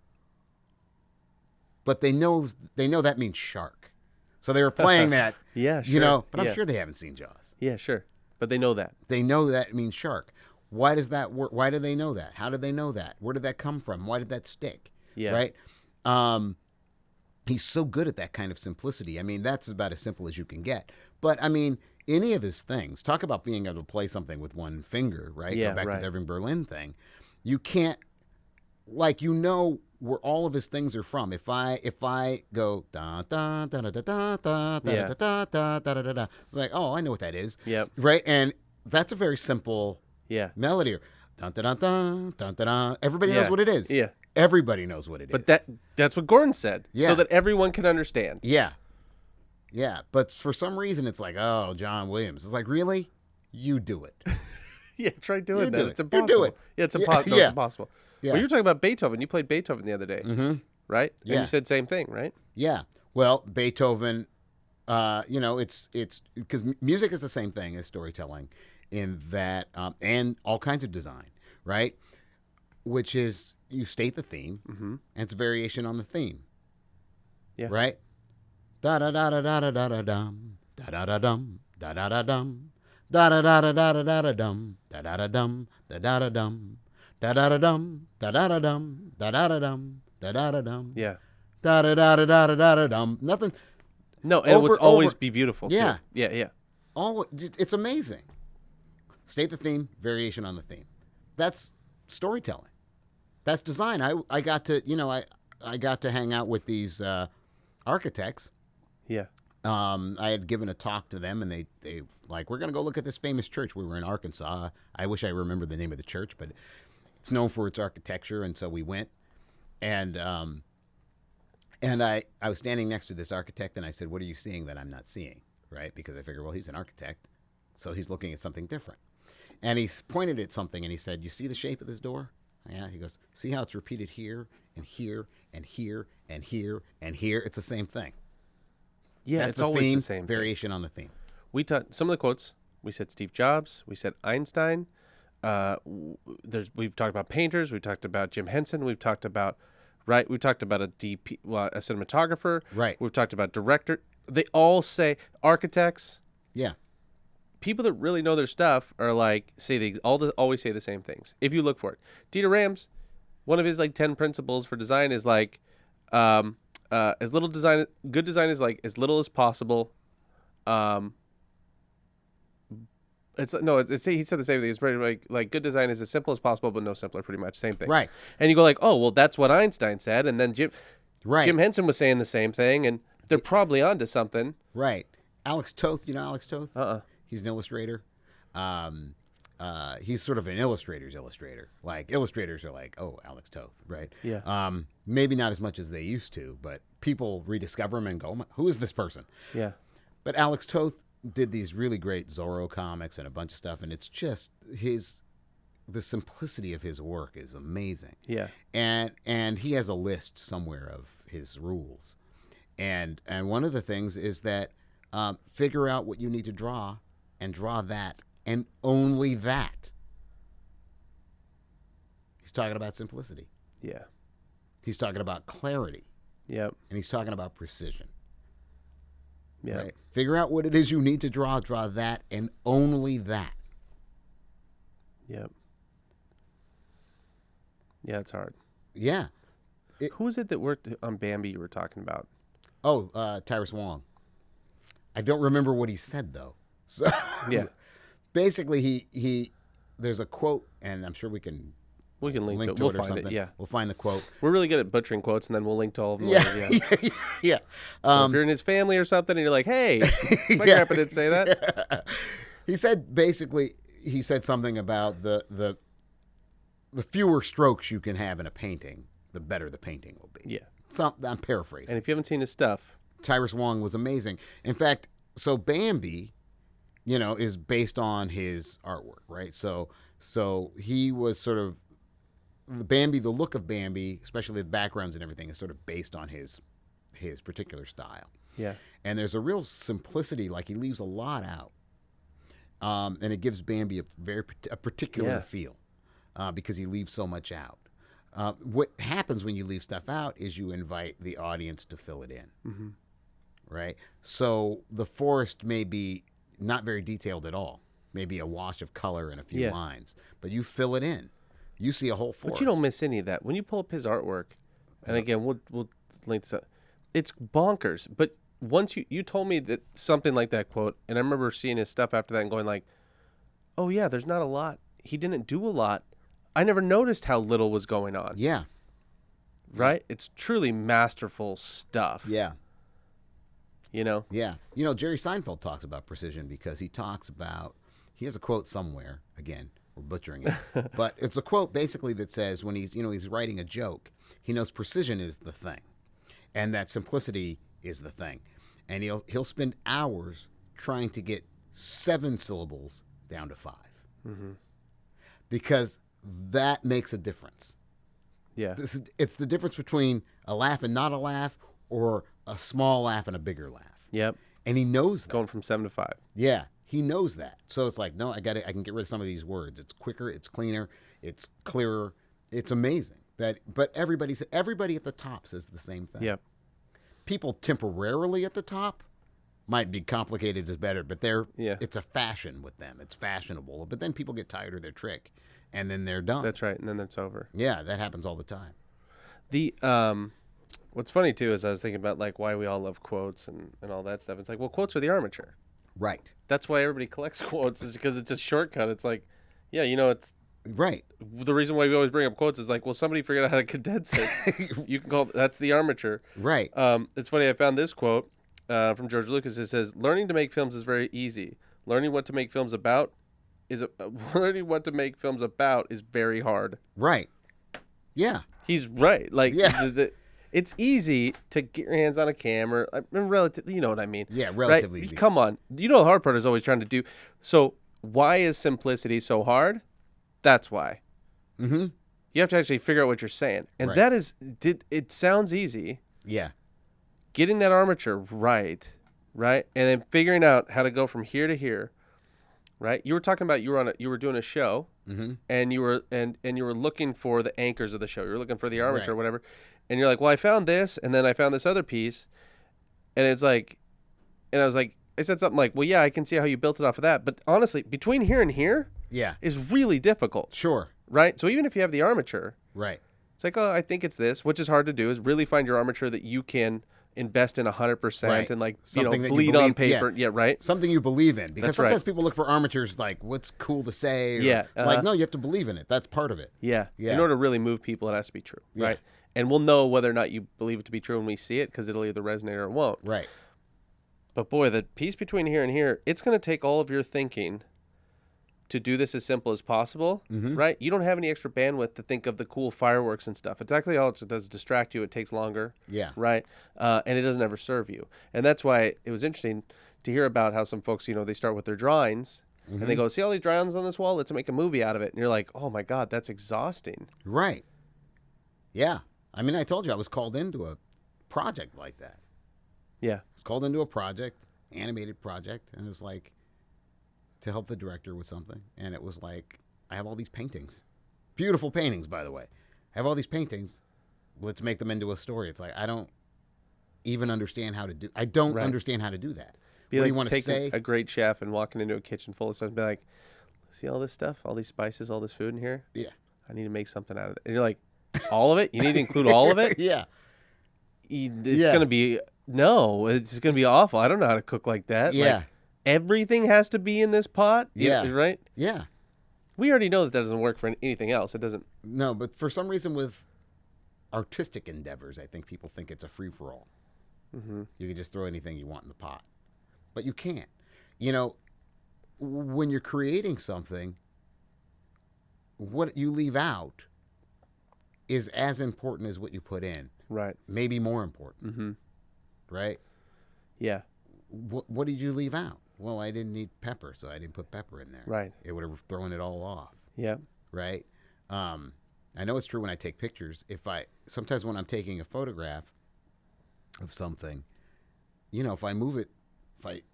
But they know that means shark. So they were playing that, Yeah, sure. but I'm Yeah. sure they haven't seen Jaws. Yeah, sure. But they know that. They know that means shark. Why does that work? Why do they know that? How did they know that? Where did that come from? Why did that stick? Yeah. Right? He's so good at that kind of simplicity. I mean, that's about as simple as you can get. But, I mean, any of his things, talk about being able to play something with one finger, right? Yeah, Go back right. to the Irving Berlin thing. You can't, like, you know where all of his things are from. If I go da da da da da da da da da da da da da da, it's like, oh, I know what that is. Yep. Right? And that's a very simple Yeah. melody. Dun, dun, dun, dun, dun, dun, dun. Everybody knows what it is. Yeah. Everybody knows what it is. But that's what Gordon said. Yeah. So that everyone can understand. Yeah. Yeah. But for some reason, it's like, oh, John Williams. It's like, really? You do it. Yeah, try doing You that. do It's it. impossible. You do it. Yeah, it's Yeah, impossible. yeah. It's impossible. Yeah. Well, you were talking about Beethoven. You played Beethoven the other day, right? And Yeah. you said same thing, right? Yeah. Well, Beethoven, it's because music is the same thing as storytelling in that, and all kinds of design, right? Which is you state the theme, and it's a variation on the theme. Yeah. Right? Da da da da da da da da dum, da da da dum, da da da dum, da da da da da da da dum, da da da dum, da da da dum, da da da dum, da da da dum, da da da dum, da da da dum. Yeah. Da da da da da da da dum. Nothing. No, and it would Over- always over- be beautiful. too. Yeah. Yeah. All it's amazing. State the theme, variation on the theme. That's storytelling. That's design. I got to I got to hang out with these architects. Yeah. I had given a talk to them, and they like, we're gonna go look at this famous church. We were in Arkansas. I wish I remembered the name of the church, but it's known for its architecture, and so we went. And I was standing next to this architect, and I said, "What are you seeing that I'm not seeing?" Right? Because I figured, well, he's an architect, so he's looking at something different. And he pointed at something, and he said, "You see the shape of this door?" Yeah. He goes, "See how it's repeated here and here and here and here and here? It's the same thing." Yeah, That's it's the always theme, the same. variation on the theme. We taught some of the quotes. We said Steve Jobs. We said Einstein. We've talked about painters. We've talked about Jim Henson. We've talked about We've talked about a DP, a cinematographer. Right. We've talked about director. They all say architects. Yeah. People that really know their stuff are like always say the same things. If you look for it, Dieter Rams, one of his 10 principles for design is as little design. Good design is as little as possible. He said the same thing. It's pretty like good design is as simple as possible, but no simpler. Pretty much same thing. Right. And you go oh well, that's what Einstein said, and then Jim Henson was saying the same thing, and they're probably onto something. Right. Alex Toth, you know Alex Toth? He's an illustrator. He's sort of an illustrator's illustrator. Like, illustrators are like, oh, Alex Toth, right? Yeah. Maybe not as much as they used to, but people rediscover him and go, who is this person? Yeah. But Alex Toth did these really great Zorro comics and a bunch of stuff, and it's just the simplicity of his work is amazing. Yeah. And he has a list somewhere of his rules. And one of the things is that figure out what you need to draw and draw that and only that. He's talking about simplicity. Yeah. He's talking about clarity. Yep. And he's talking about precision. Yeah. Right? Figure out what it is you need to draw that and only that. Yep. Yeah, it's hard. Yeah. Who was it that worked on Bambi you were talking about? Oh, Tyrus Wong. I don't remember what he said though. So Yeah. basically he there's a quote, and I'm sure we can link to it. to We'll it or find something. it. Yeah. We'll find the quote. We're really good at butchering quotes, and then we'll link to all of them Yeah. later. Yeah. Yeah. So if you're in his family or something, and you're like, hey, my Yeah. grandpa didn't say that. He said something about the fewer strokes you can have in a painting, the better the painting will be. Yeah. I'm paraphrasing. And if you haven't seen his stuff, Tyrus Wong was amazing. In fact, so Bambi, is based on his artwork, right? So he was sort of Bambi, the look of Bambi, especially the backgrounds and everything, is sort of based on his particular style. yeah. And there's a real simplicity, like he leaves a lot out. And it gives Bambi a particular feel because he leaves so much out. What happens when you leave stuff out is you invite the audience to fill it in, right? So the forest may be not very detailed at all, maybe a wash of color and a few Yeah. lines, but you fill it in. You see a whole forest. But you don't miss any of that when you pull up his artwork. And again, we'll link this up. It's bonkers. But once you told me that something like that quote, and I remember seeing his stuff after that and going like, oh yeah, there's not a lot. He didn't do a lot. I never noticed how little was going on. Yeah. Right? It's truly masterful stuff. Yeah. You know? Yeah. Jerry Seinfeld talks about precision because he has a quote somewhere, again, we're butchering it, but it's a quote basically that says when he's writing a joke, he knows precision is the thing and that simplicity is the thing. And he'll spend hours trying to get 7 syllables down to 5. Mm-hmm. Because that makes a difference. Yeah. It's the difference between a laugh and not a laugh, or a small laugh and a bigger laugh. Yep. And he knows that. Going from 7 to 5. Yeah, he knows that. So it's like, no, I can get rid of some of these words. It's quicker, it's cleaner, it's clearer. It's amazing. But everybody at the top says the same thing. Yep. People temporarily at the top might be complicated is better, but it's a fashion with them. It's fashionable. But then people get tired of their trick, and then they're done. That's right, and then it's over. Yeah, that happens all the time. The what's funny too is I was thinking about like why we all love quotes and all that stuff. It's like, well, quotes are the armature. Right. That's why everybody collects quotes, is because it's a shortcut. It's like, yeah, it's right. The reason why we always bring up quotes is like, well, somebody figured out how to condense it. You can call that's the armature. Right. It's funny. I found this quote from George Lucas. It says, "Learning to make films is very easy. Learning what to make films about is very hard." Right. Yeah. He's right. Like, yeah. It's easy to get your hands on a camera. Relatively, you know what I mean? Yeah, relatively right? easy. Come on. The hard part is always trying to do. So why is simplicity so hard? That's why. Mm-hmm. You have to actually figure out what you're saying. And right. It sounds easy. Yeah. Getting that armature right? And then figuring out how to go from here to here, right? You were talking about you were doing a show, mm-hmm. and you were looking for the anchors of the show. You were looking for the armature right. or whatever. And you're like, well, I found this, and then I found this other piece, and it's like, and I was like, I said something like, well, yeah, I can see how you built it off of that, but honestly, between here and here, is really difficult. Sure. Right. So even if you have the armature, right, it's like, oh, I think it's this, which is hard to do, is really find your armature that you can invest in 100% right. and like something bleed on paper. Yeah, right. Something you believe in, because That's sometimes right. people look for armatures like what's cool to say. Or, yeah. Like no, you have to believe in it. That's part of it. Yeah. Yeah. In order to really move people, it has to be true. Yeah. Right. And we'll know whether or not you believe it to be true when we see it, because it'll either resonate or it won't. Right. But boy, the piece between here and here, it's going to take all of your thinking to do this as simple as possible, mm-hmm. right? You don't have any extra bandwidth to think of the cool fireworks and stuff. It's actually all it does is distract you. It takes longer. Yeah. Right? And it doesn't ever serve you. And that's why it was interesting to hear about how some folks, they start with their drawings, mm-hmm. and they go, see all these drawings on this wall? Let's make a movie out of it. And you're like, oh my God, that's exhausting. Right. Yeah. I mean, I told you I was called into a project like that. Yeah. I was called into a project, animated project, and it was like to help the director with something. And it was like, I have all these paintings. Beautiful paintings, by the way. I have all these paintings. Let's make them into a story. It's like, I don't even understand how to do understand how to do that. Be what like do you want to taking say? a great chef and walking into a kitchen full of stuff and be like, see all this stuff, all these spices, all this food in here? Yeah. I need to make something out of it. And you're like, all of it? You need to include all of it? Yeah. It's going to be, it's going to be awful. I don't know how to cook like that. Yeah. Like, everything has to be in this pot? Yeah. Right? Yeah. We already know that doesn't work for anything else. It doesn't. No, but for some reason with artistic endeavors, I think people think it's a free-for-all. Mm-hmm. You can just throw anything you want in the pot. But you can't. When you're creating something, what you leave out is as important as what you put in. Right. Maybe more important. Mm-hmm. Right? Yeah. What did you leave out? Well, I didn't need pepper, so I didn't put pepper in there. Right. It would have thrown it all off. Yeah. Right? I know it's true when I take pictures. Sometimes when I'm taking a photograph of something, if I move it,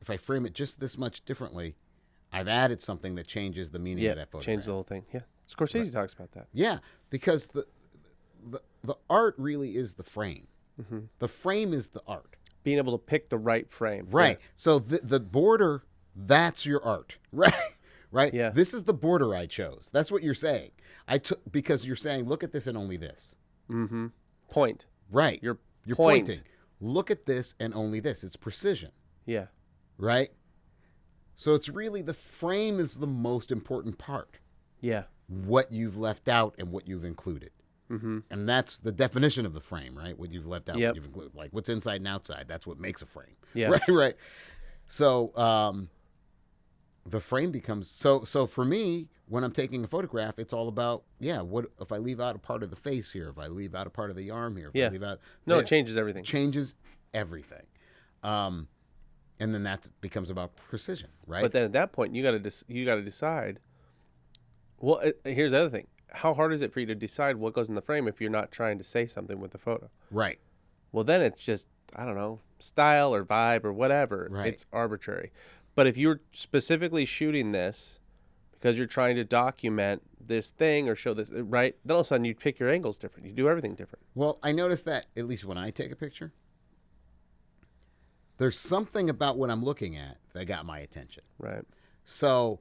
if I frame it just this much differently, I've added something that changes the meaning of that photograph. Change the whole thing. Yeah. Scorsese talks about that. Yeah, because the art really is the frame. Mm-hmm. The frame is the art. Being able to pick the right frame. Right. Yeah. So the border, that's your art. Right. right? Yeah. This is the border I chose. That's what you're saying. I took because you're saying, look at this and only this. Mm-hmm. Point. Right. You're pointing. Look at this and only this. It's precision. Yeah. Right? So it's really the frame is the most important part. Yeah. What you've left out and what you've included. Mm-hmm. And that's the definition of the frame, right? What you've left out, Yep. what you've included. Like what's inside and outside. That's what makes a frame. Yeah. Right. So the frame becomes so for me, when I'm taking a photograph, it's all about, what if I leave out a part of the face here, if I leave out a part of the arm here, if I leave out No, it this, changes everything. Changes everything. And then that becomes about precision, right? But then at that point, you got to decide. Well, here's the other thing: how hard is it for you to decide what goes in the frame if you're not trying to say something with the photo? Right. Well, then it's just, I don't know, style or vibe or whatever. Right. It's arbitrary. But if you're specifically shooting this because you're trying to document this thing or show this, right? Then all of a sudden you pick your angles different. You do everything different. Well, I noticed that at least when I take a picture, there's something about what I'm looking at that got my attention. Right. So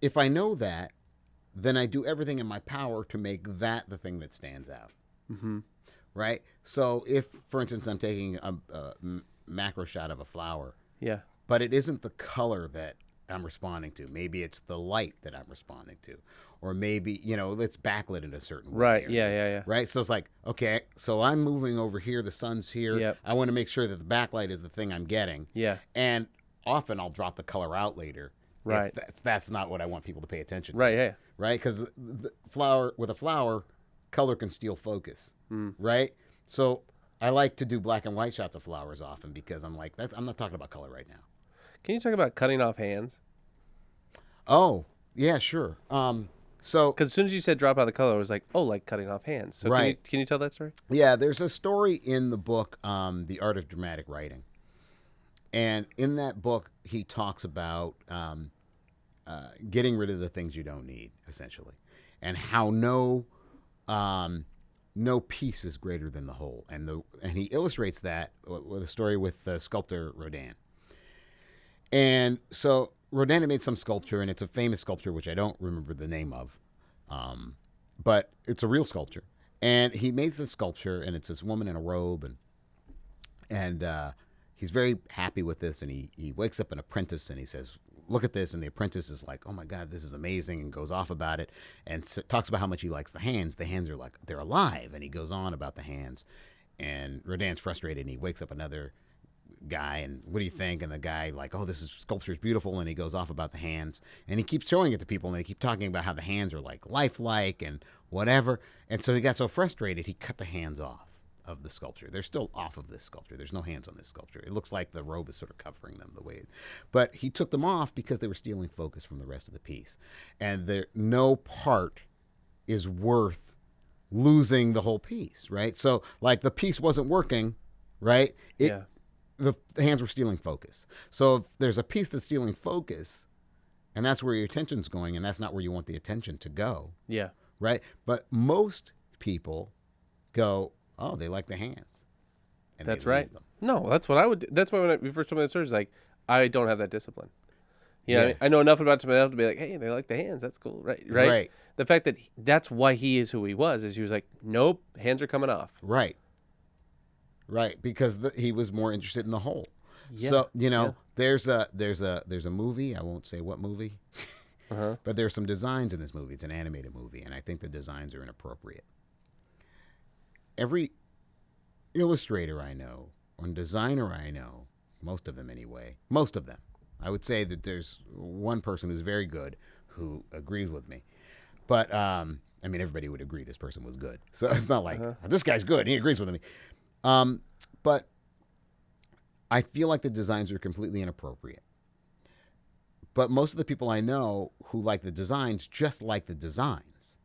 if I know that, then I do everything in my power to make that the thing that stands out. Mm-hmm. Right? So if, for instance, I'm taking a macro shot of a flower, Yeah. but it isn't the color that I'm responding to. Maybe it's the light that I'm responding to. Or maybe, it's backlit in a certain way. Right. Yeah. Right? So it's like, okay, so I'm moving over here. The sun's here. Yep. I want to make sure that the backlight is the thing I'm getting. Yeah. And often I'll drop the color out later. Right. If that's not what I want people to pay attention to. Right. Yeah. Right? Because the flower, with a flower, color can steal focus. Right? So I like to do black and white shots of flowers often because I'm like, I'm not talking about color right now. Can you talk about cutting off hands? Oh, yeah, sure. So Because as soon as you said drop out the color, I was like, oh, like cutting off hands. So Right. Can you tell that story? yeah, there's a story in the book, The Art of Dramatic Writing. And in that book, he talks about getting rid of the things you don't need, essentially, and how no piece is greater than the whole. And he illustrates that with a story with the sculptor Rodin. And so Rodin had made some sculpture, and it's a famous sculpture, which I don't remember the name of, but it's a real sculpture. And he makes this sculpture, and it's this woman in a robe, and he's very happy with this, and he wakes up an apprentice, and he says, look at this, and the apprentice is like, oh my God, this is amazing, and goes off about it, and talks about how much he likes the hands. The hands are like, they're alive, and he goes on about the hands, and Rodin's frustrated, and he wakes up another guy, and what do you think? And the guy like, oh, this sculpture is beautiful, and he goes off about the hands, and he keeps showing it to people, and they keep talking about how the hands are like lifelike and whatever. And so he got so frustrated, he cut the hands off of the sculpture. They're still off of this sculpture. There's no hands on this sculpture. It looks like the robe is sort of covering them the way, but he took them off because they were stealing focus from the rest of the piece, and no part is worth losing the whole piece, right? So like the piece wasn't working, right? The hands were stealing focus. So if there's a piece that's stealing focus, and that's where your attention's going, and that's not where you want the attention to go. Yeah. Right? But most people go, oh, they like the hands. And That's they right. leave them. No, that's what I would do. That's why when we first told me the story, it's like, I don't have that discipline. Yeah. I know enough about somebody else to be like, hey, they like the hands. That's cool. Right. The fact that that's why he is who he was, is he was like, nope, hands are coming off. Right. Because he was more interested in the whole. Yeah. So, there's a movie, I won't say what movie, but there's some designs in this movie. It's an animated movie, and I think the designs are inappropriate. Every illustrator I know, or designer I know, most of them anyway, I would say that there's one person who's very good who agrees with me. But, everybody would agree this person was good. So it's not like, this guy's good, and he agrees with me. But I feel like the designs are completely inappropriate. But most of the people I know who like the designs just like the designs,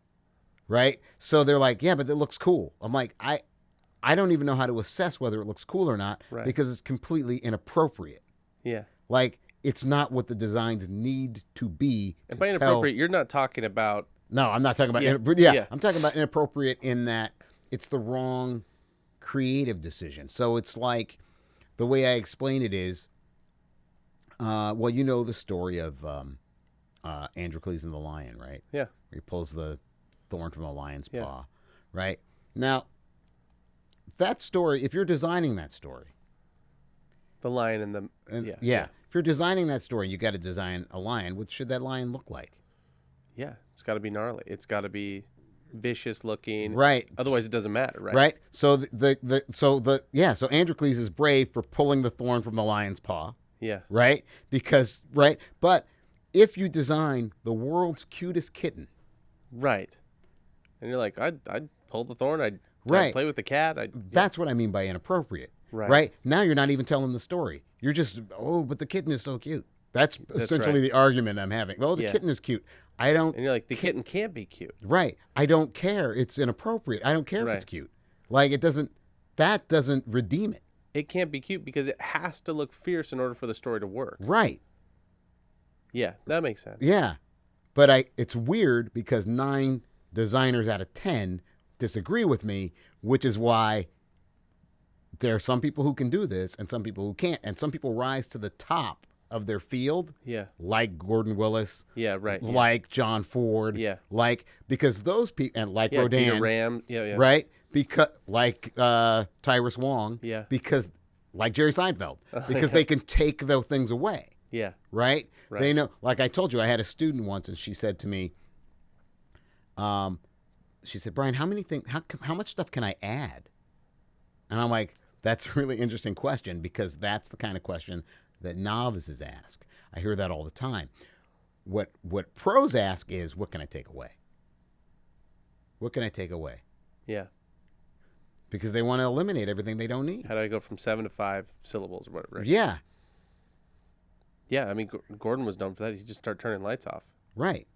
right? So they're like, yeah, but it looks cool. I'm like, I don't even know how to assess whether it looks cool or not, because it's completely inappropriate. Yeah. Like, it's not what the designs need to be. And by inappropriate, you're not talking about... No, I'm not talking about... I'm talking about inappropriate in that it's the wrong creative decision. So it's like, the way I explain it is, Well, you know the story of Androcles and the lion, right? Yeah. Where he pulls the thorn from the lion's Yeah. paw, right? Now, that story, if you're designing that story, The lion and the yeah. If you're designing that story, you got to design a lion. What should that lion look like? Yeah, it's got to be gnarly. It's got to be vicious looking. Right. Otherwise, it doesn't matter, right? Right. So so Androcles is brave for pulling the thorn from the lion's paw. Yeah. Right. But if you design the world's cutest kitten, Right. And you're like, I'd pull the thorn. I'd play with the cat. That's what I mean by inappropriate. Right. Now you're not even telling the story. You're just, but the kitten is so cute. That's essentially the argument I'm having. Well, the kitten is cute. I don't. And you're like, the kitten can't be cute. Right. I don't care. It's inappropriate. I don't care if it's cute. Like that doesn't redeem it. It can't be cute because it has to look fierce in order for the story to work. Right. Yeah, that makes sense. Yeah. But it's weird because 9 designers out of 10 disagree with me, which is why there are some people who can do this and some people who can't. And some people rise to the top of their field. Yeah. Like Gordon Willis. Yeah, right. Like John Ford. Yeah. Because those people, and like Rodan. Peter Ram. Yeah. Right? Because like Tyrus Wong. Yeah. Because like Jerry Seinfeld. Because they can take those things away. Yeah. Right? They know. Like I told you, I had a student once, and she said to me, she said, Brian, how much stuff can I add? And I'm like, that's a really interesting question because that's the kind of question that novices ask. I hear that all the time. What pros ask is, what can I take away? What can I take away? Yeah. Because they want to eliminate everything they don't need. How do I go from 7 to 5 syllables or whatever? Right? Yeah. Yeah, I mean, Gordon was known for that. He just started turning lights off. Right.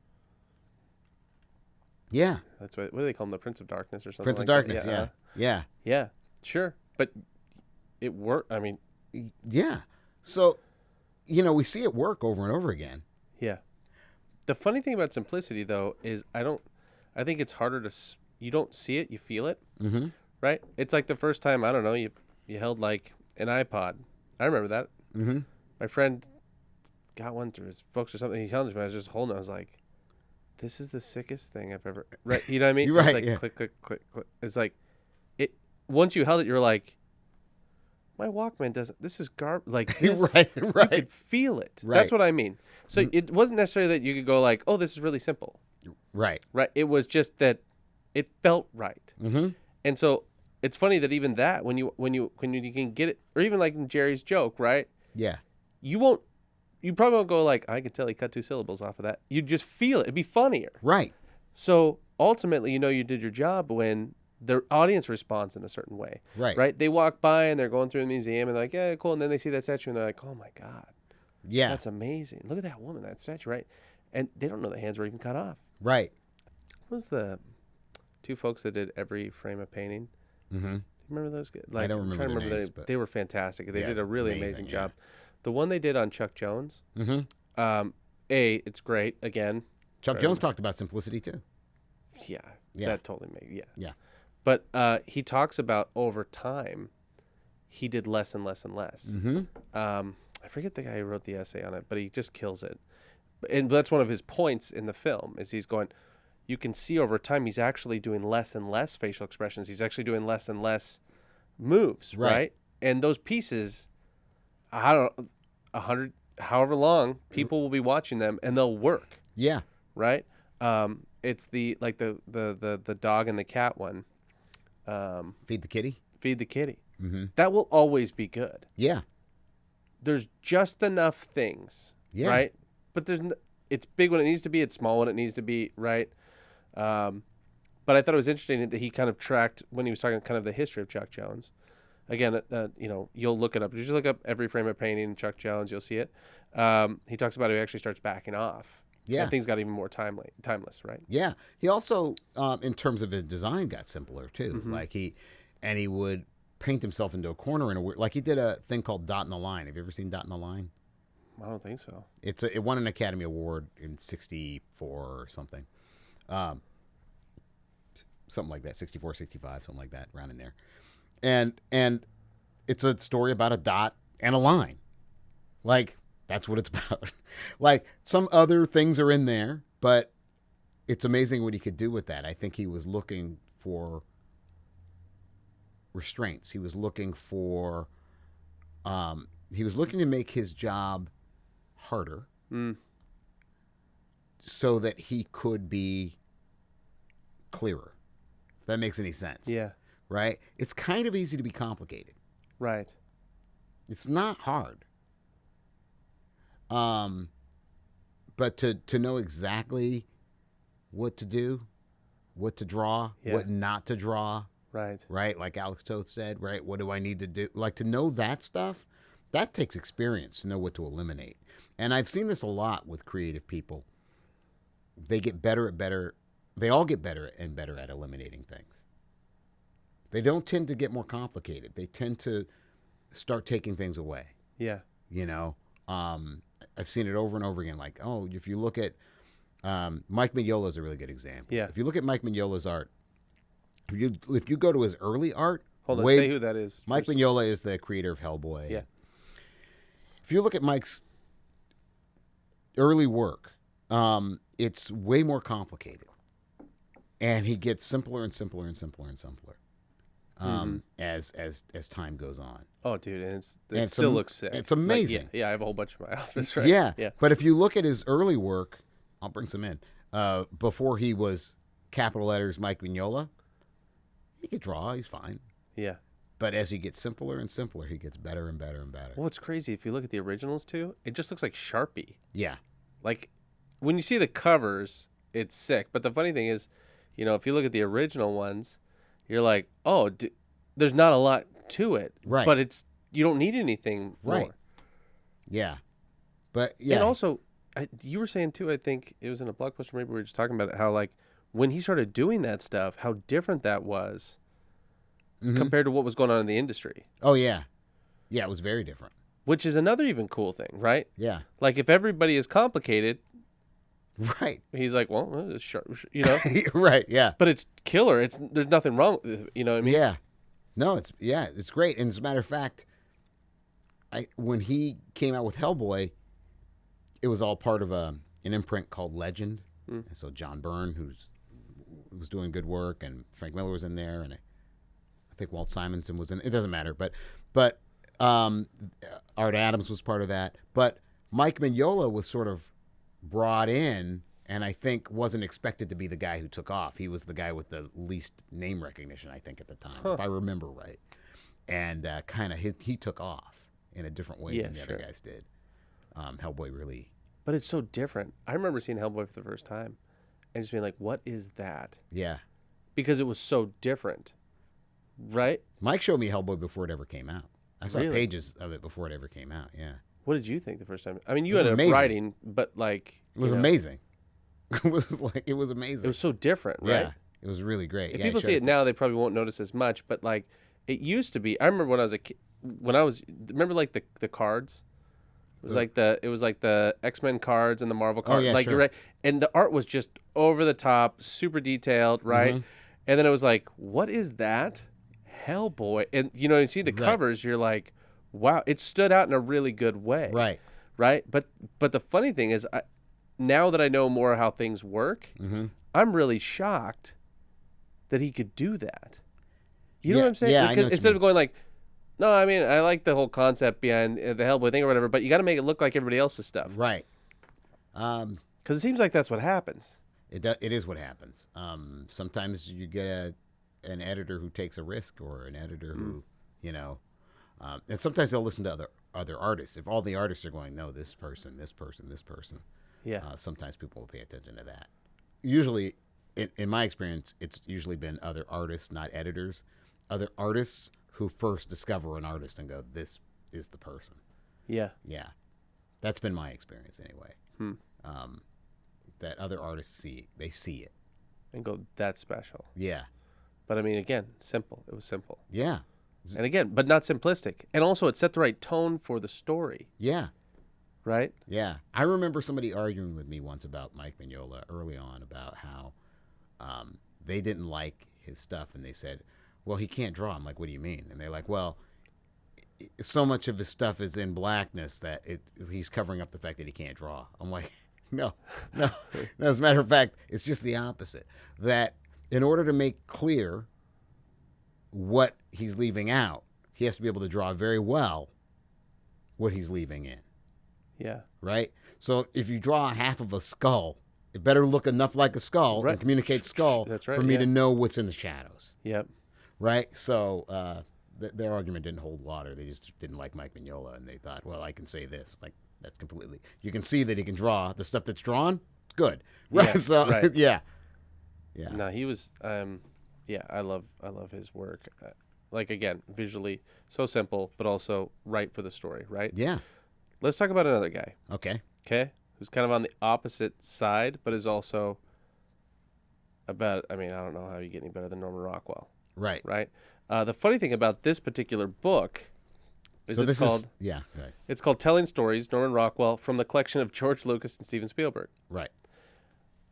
Yeah. That's what do they call him? The Prince of Darkness or something Prince like of Darkness, that? yeah. Yeah, sure. But it worked. I mean. Yeah. So, we see it work over and over again. Yeah. The funny thing about simplicity, though, is I think it's harder to, you don't see it, you feel it. Mm-hmm. Right? It's like the first time, I don't know, you held like an iPod. I remember that. Mm-hmm. My friend got one through his folks or something. He held it, I was just holding it. I was like, this is the sickest thing I've ever. Right? You know what I mean? You're right. It's like yeah. click, click, click, click. It's like once you held it, you're like, my Walkman doesn't. This is garbage. Like this, right. You could feel it. Right. That's what I mean. So it wasn't necessarily that you could go like, oh, this is really simple. Right. Right. It was just that it felt right. Mm-hmm. And so it's funny that even that when you can get it, or even like in Jerry's joke, right? Yeah. You probably won't go like, I could tell he cut 2 syllables off of that. You'd just feel it. It'd be funnier. Right. So ultimately, you did your job when the audience responds in a certain way. Right. Right? They walk by and they're going through the museum and they're like, yeah, cool. And then they see that statue and they're like, oh my God. Yeah. That's amazing. Look at that woman, that statue, right? And they don't know the hands were even cut off. Right. What was the 2 folks that did every frame of painting? Mm-hmm. Remember those guys? I don't remember I'm trying to their remember names, but they were fantastic. They did a it's really amazing job. The one they did on Chuck Jones, Mm-hmm. it's great. Again, Chuck Jones talked about simplicity too. yeah, Yeah. that totally made Yeah. But he talks about over time, he did less and less and less. Mm-hmm. I forget the guy who wrote the essay on it, but he just kills it. And that's one of his points in the film is he's going, you can see over time he's actually doing less and less facial expressions. He's actually doing less and less moves, right? And those pieces, I don't know, 100, however long, people will be watching them and they'll work. Yeah. Right? It's the dog and the cat one. Feed the kitty. Feed the kitty. Mm-hmm. That will always be good. Yeah. There's just enough things, right? But it's big when it needs to be. It's small when it needs to be, right? But I thought it was interesting that he kind of tracked when he was talking kind of the history of Chuck Jones. Again, you'll look it up. You just look up every frame of painting Chuck Jones, you'll see it. He talks about how he actually starts backing off. Yeah. And things got even more timeless, right? Yeah. He also, in terms of his design, got simpler too. Mm-hmm. Like he would paint himself into a corner in a weird, like he did a thing called Dot in the Line. Have you ever seen Dot in the Line? I don't think so. It won an Academy Award in '64 or something. Something like that, 64, 65, something like that, around in there. And it's a story about a dot and a line. Like, That's what it's about. Like, some other things are in there, but it's amazing what he could do with that. I think he was looking for restraints. He was looking for, he was looking to make his job harder so that he could be clearer. If that makes any sense. Yeah. Right? It's kind of easy to be complicated. Right. It's not hard. But to know exactly what to do, what to draw, what not to draw, right? Like Alex Toth said, right? What do I need to do? Like, to know that stuff, that takes experience to know what to eliminate. And I've seen this a lot with creative people. They get better at better. They all get better and better at eliminating things. They don't tend to get more complicated. They tend to start taking things away. Yeah. You know, I've seen it over and over again. Like, oh, if you look at Mike Mignola is a really good example. Yeah. If you look at Mike Mignola's art, if you go to his early art, Hold on, say who that is. Mike Mignola is the creator of Hellboy. Yeah. If you look at Mike's early work, it's way more complicated, and he gets simpler and simpler and simpler and simpler as time goes on. Oh, dude, and it still looks sick. It's amazing. Like, yeah, I have a whole bunch in my office, right? Yeah. Yeah. But if you look at his early work, I'll bring some in. Before he was capital letters Mike Mignola, he could draw. He's fine. Yeah. But as he gets simpler and simpler, he gets better and better and better. Well, it's crazy. If you look at the originals, too, it just looks like Sharpie. Yeah. Like, when you see the covers, it's sick. But the funny thing is, you know, if you look at the original ones, you're like, oh, there's not a lot to it. Right. But you don't need anything more. Right. Yeah. But, yeah. And also, you were saying, too, I think it was in a blog post, maybe we were just talking about it, how, like, when he started doing that stuff, how different that was compared to what was going on in the industry. Oh, yeah. Yeah, it was very different. Which is another even cool thing, right? Yeah. Like, if everybody is complicated, right, he's like, well, it's sharp, you know? right, yeah. But it's killer. There's nothing wrong with it, you know what I mean? Yeah. No, it's great. And as a matter of fact, when he came out with Hellboy, it was all part of an imprint called Legend. And so John Byrne, who was doing good work, and Frank Miller was in there, and I think Walt Simonson was in. It doesn't matter, but Art Adams was part of that. But Mike Mignola was sort of brought in, and I think wasn't expected to be the guy who took off. He was the guy with the least name recognition, I think, at the time, if I remember right. And kind of he took off in a different way than the other guys did. Hellboy really. But it's so different. I remember seeing Hellboy for the first time and just being like, what is that? Yeah. Because it was so different, right? Mike showed me Hellboy before it ever came out. I saw Really? pages of it before it ever came out, yeah. What did you think the first time? I mean, you It was ended amazing. up writing, but like... It was amazing. It was amazing. It was so different, right? Yeah, it was really great. If Yeah, people see it now, they probably won't notice as much, but like, it used to be... I remember when I was a kid, remember like the cards? It was like the X-Men cards and the Marvel cards. yeah, like sure. you're right. And the art was just over the top, super detailed, right? And then it was like, what is that? Hellboy. And you know, you see the covers, you're like, wow, it stood out in a really good way. Right. Right? But the funny thing is, now that I know more how things work, I'm really shocked that he could do that. You know what I'm saying? Yeah, I know Because what you instead mean. of going like, no, I mean, I like the whole concept behind the Hellboy thing or whatever, but you got to make it look like everybody else's stuff. Right. Because it seems like that's what happens. It is what happens. Sometimes you get an editor who takes a risk, or an editor who, you know, and sometimes they'll listen to other artists. If all the artists are going, no, this person, Yeah. sometimes people will pay attention to that. Usually, in my experience, it's usually been other artists, not editors. Other artists who first discover an artist and go, this is the person. Yeah. Yeah. That's been my experience anyway. That other artists see it. And go, that's special. Yeah. But I mean, again, simple. It was simple. Yeah. And again, but not simplistic. And also, it set the right tone for the story, Yeah. right? Yeah. I remember somebody arguing with me once about Mike Mignola early on about how they didn't like his stuff, and they said, well, he can't draw. I'm like, what do you mean? And they're like, well, so much of his stuff is in blackness that he's covering up the fact that he can't draw. I'm like, no. As a matter of fact, it's just the opposite. That in order to make clear what he's leaving out, he has to be able to draw very well what he's leaving in. Yeah. Right? So if you draw half of a skull, it better look enough like a skull and communicate skull for me to know what's in the shadows. Yep. Right? So their argument didn't hold water. They just didn't like Mike Mignola, and they thought, well, I can say this. Like, that's completely... You can see that he can draw. The stuff that's drawn, good. Right? Yeah, So, right. Yeah. No, he was... I love his work. Like, again, visually so simple, but also right for the story, right? Yeah. Let's talk about another guy. Okay. Who's kind of on the opposite side, but is also about... I don't know how you get any better than Norman Rockwell. Right. Right? The funny thing about this particular book is go ahead. It's called Telling Stories, Norman Rockwell, from the collection of George Lucas and Steven Spielberg. Right.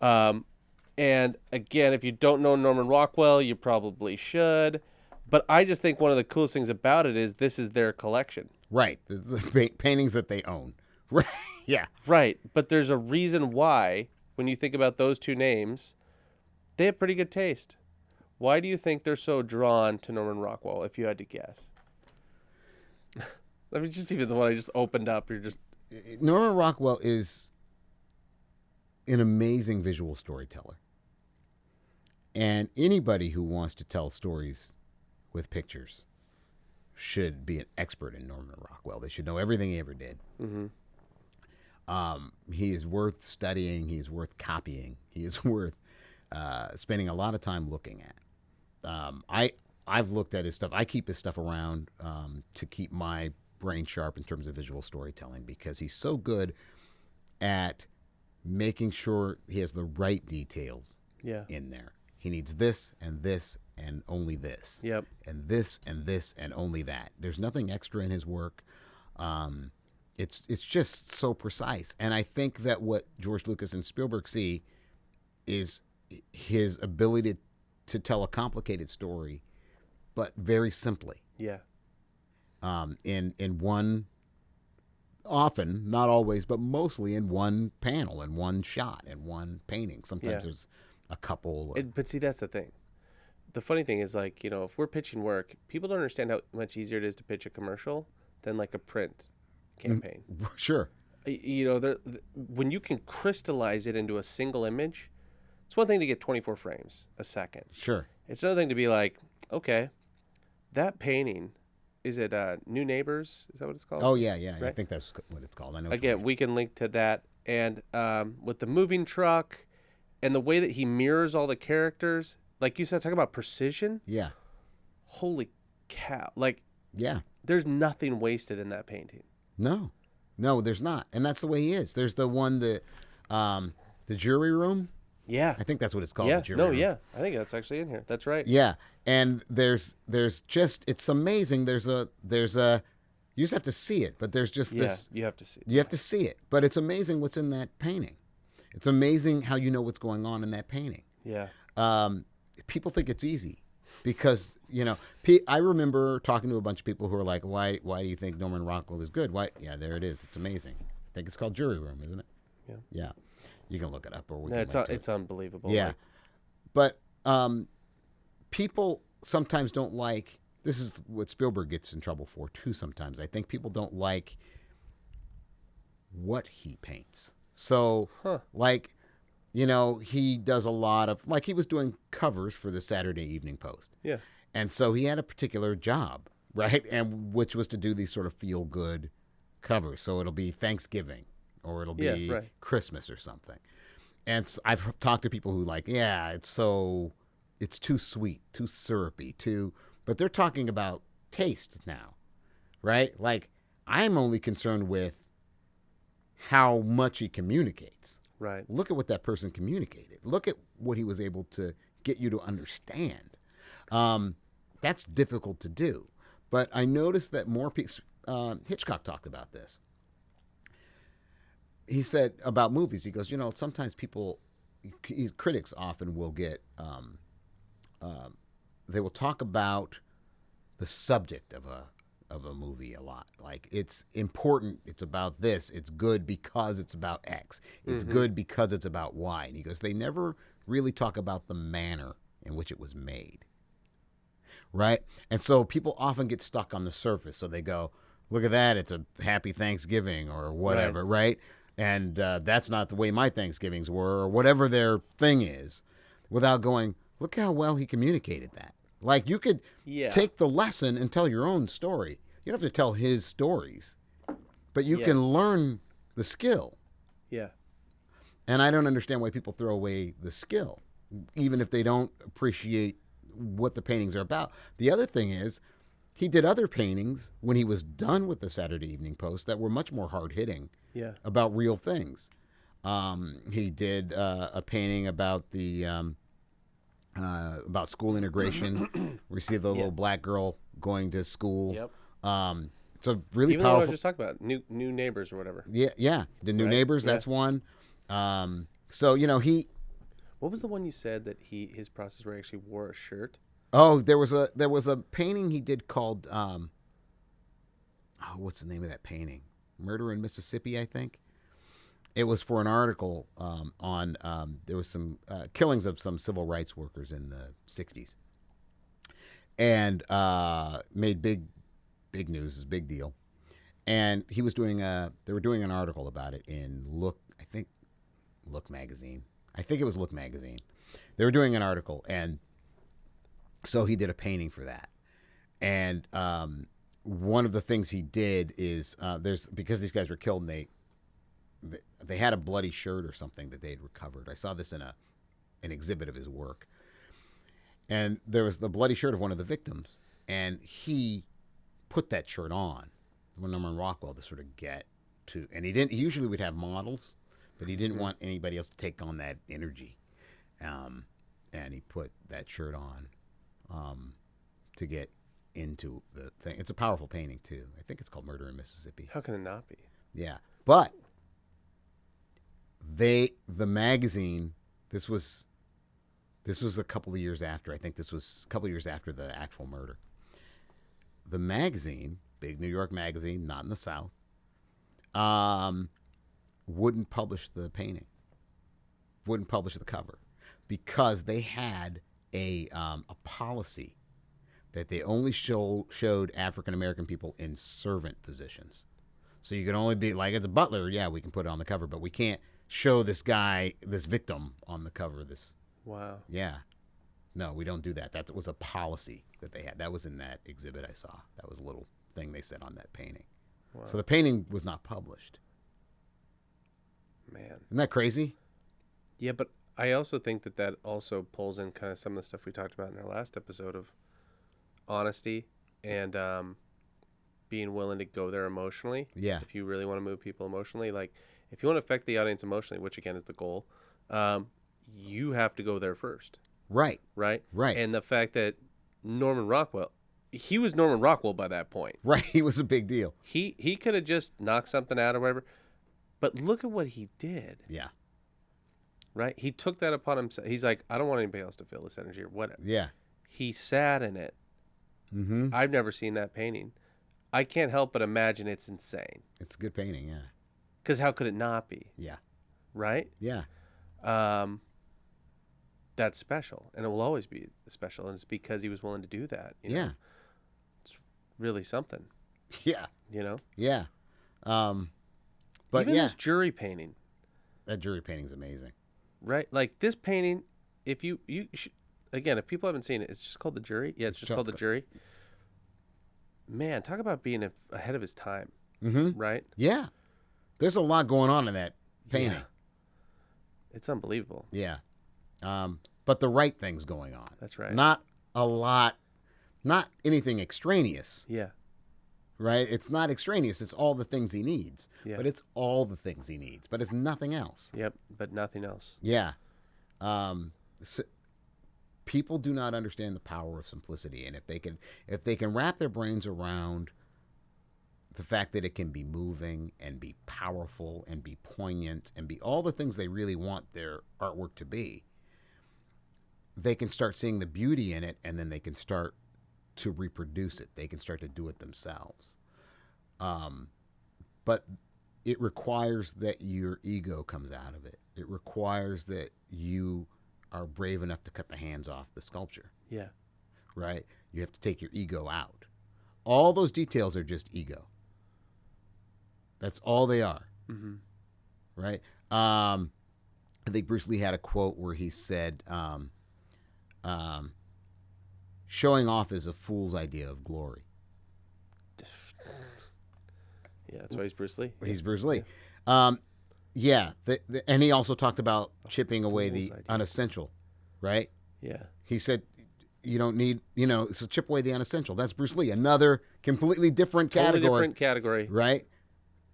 And again, if you don't know Norman Rockwell, you probably should. But I just think one of the coolest things about it is this is their collection. Right. The paintings that they own. Right. Yeah. Right. But there's a reason why, when you think about those two names, they have pretty good taste. Why do you think they're so drawn to Norman Rockwell, if you had to guess? I mean, just even the one I just opened up, you're just... Norman Rockwell is an amazing visual storyteller. And anybody who wants to tell stories with pictures should be an expert in Norman Rockwell. They should know everything he ever did. Mm-hmm. He is worth studying. He is worth copying. He is worth spending a lot of time looking at. I've looked at his stuff. I keep his stuff around to keep my brain sharp in terms of visual storytelling because he's so good at making sure he has the right details in there. He needs this and this and only this. Yep. And this and this and only that. There's nothing extra in his work. It's just so precise. And I think that what George Lucas and Spielberg see is his ability to tell a complicated story, but very simply. Yeah. In one, often, not always, but mostly in one panel, in one shot, in one painting. Sometimes there's a couple. But see, that's the thing. The funny thing is, like, if we're pitching work, people don't understand how much easier it is to pitch a commercial than like a print campaign. Sure. When you can crystallize it into a single image, it's one thing to get 24 frames a second. Sure. It's another thing to be like, okay, that painting, is it New Neighbors? Is that what it's called? Oh, yeah. Right? I think that's what it's called. I know. Again, we can link to that. And with the moving truck and the way that he mirrors all the characters, like you said, talk about precision. Yeah. Holy cow. Like, yeah. There's nothing wasted in that painting. No, there's not. And that's the way he is. There's the one, the jury room. Yeah. I think that's what it's called. Yeah. The jury room. Yeah. I think that's actually in here. That's right. Yeah. And there's just, it's amazing. There's a, you just have to see it, but there's just this. You have to see it. You have to see it. But it's amazing what's in that painting. It's amazing how you know what's going on in that painting. Yeah. People think it's easy because, I remember talking to a bunch of people who are like, why do you think Norman Rockwell is good? Why? Yeah, there it is. It's amazing. I think it's called Jury Room, isn't it? Yeah. Yeah. You can look it up, or we No, can it's unbelievable. Yeah. But people sometimes don't like, this is what Spielberg gets in trouble for too sometimes. I think people don't like what he paints. So, he does a lot of, like he was doing covers for the Saturday Evening Post. Yeah. And so he had a particular job, right? And which was to do these sort of feel-good covers. So it'll be Thanksgiving or it'll be Christmas or something. And I've talked to people who it's too sweet, too syrupy, but they're talking about taste now, right? Like, I'm only concerned with how much he communicates. Right. Look at what that person communicated. Look at what he was able to get you to understand. That's difficult to do. But I noticed that more people, Hitchcock talked about this. He said about movies, he goes, sometimes critics often will get, they will talk about the subject of of a movie a lot. Like, it's important. It's about this. It's good because it's about X. It's good because it's about Y. And he goes, they never really talk about the manner in which it was made. Right? And so people often get stuck on the surface. So they go, look at that. It's a happy Thanksgiving or whatever, right? And that's not the way my Thanksgivings were, or whatever their thing is, without going, look how well he communicated that. Like, you could take the lesson and tell your own story. You don't have to tell his stories, but you can learn the skill. Yeah. And I don't understand why people throw away the skill, even if they don't appreciate what the paintings are about. The other thing is, he did other paintings when he was done with the Saturday Evening Post that were much more hard-hitting about real things. He did a painting about the about school integration. We see the little black girl going to school. Yep. It's a really Even powerful. the one I was just talking about, new neighbors or whatever. Yeah. The New Neighbors. That's one. So he. What was the one you said that his process where he actually wore a shirt? Oh, there was a painting he did called. What's the name of that painting? Murder in Mississippi, I think. It was for an article on there was some killings of some civil rights workers in the 60s. And made big news. It was a big deal. And he was doing they were doing an article about it in Look magazine. I think it was Look magazine. They were doing an article, and so he did a painting for that. And one of the things he did is because these guys were killed, and they had a bloody shirt or something that they had recovered. I saw this in an exhibit of his work. And there was the bloody shirt of one of the victims, and he put that shirt on when Norman Rockwell to sort of get to, and he usually would have models, but he didn't want anybody else to take on that energy. And he put that shirt on to get into the thing. It's a powerful painting too. I think it's called Murder in Mississippi. How can it not be? Yeah. But the magazine, this was a couple of years after. I think this was a couple of years after the actual murder. The magazine, big New York magazine, not in the South, wouldn't publish the painting, wouldn't publish the cover, because they had a policy that they only showed African American people in servant positions. So you can only be like, it's a butler, yeah, we can put it on the cover, but we can't show this guy, this victim, on the cover of this. Wow. Yeah. No, we don't do that. That was a policy that they had. That was in that exhibit I saw. That was a little thing they said on that painting. Wow. So the painting was not published. Man. Isn't that crazy? Yeah, but I also think that also pulls in kind of some of the stuff we talked about in our last episode of honesty and being willing to go there emotionally. Yeah. If you really want to move people emotionally, like if you want to affect the audience emotionally, which again is the goal, you have to go there first. Right. Right? Right. And the fact that Norman Rockwell, he was Norman Rockwell by that point. Right. He was a big deal. He could have just knocked something out or whatever. But look at what he did. Yeah. Right? He took that upon himself. He's like, I don't want anybody else to feel this energy or whatever. Yeah. He sat in it. Mm-hmm. I've never seen that painting. I can't help but imagine it's insane. It's a good painting, yeah. Because how could it not be? Yeah. Right? Yeah. That's special. And it will always be special. And it's because he was willing to do that. You know? Yeah. It's really something. Yeah. You know? Yeah. But even yeah. this jury painting. That jury painting's amazing. Right? Like this painting, if you should, again, if people haven't seen it, it's just called The Jury. Yeah, it's just called The Jury. Man, talk about being ahead of his time. Mm-hmm. Right? Yeah. There's a lot going on in that painting. Yeah. It's unbelievable. Yeah. But the right thing's going on. That's right. Not a lot, not anything extraneous. Yeah. Right? It's not extraneous. It's all the things he needs. Yeah. But it's all the things he needs. But it's nothing else. Yep, but nothing else. Yeah. People do not understand the power of simplicity. And if they can wrap their brains around the fact that it can be moving and be powerful and be poignant and be all the things they really want their artwork to be, they can start seeing the beauty in it, and then they can start to reproduce it. They can start to do it themselves. But it requires that your ego comes out of it. It requires that you are brave enough to cut the hands off the sculpture. Yeah. Right? You have to take your ego out. All those details are just ego. That's all they are. Mm-hmm. Right? I think Bruce Lee had a quote where he said, showing off is a fool's idea of glory. Yeah, that's why he's Bruce Lee. He's Bruce Lee. Yeah. And he also talked about chipping away the unessential, right? Yeah. He said, you don't need, so chip away the unessential. That's Bruce Lee. Another completely different category. Totally different category. Right?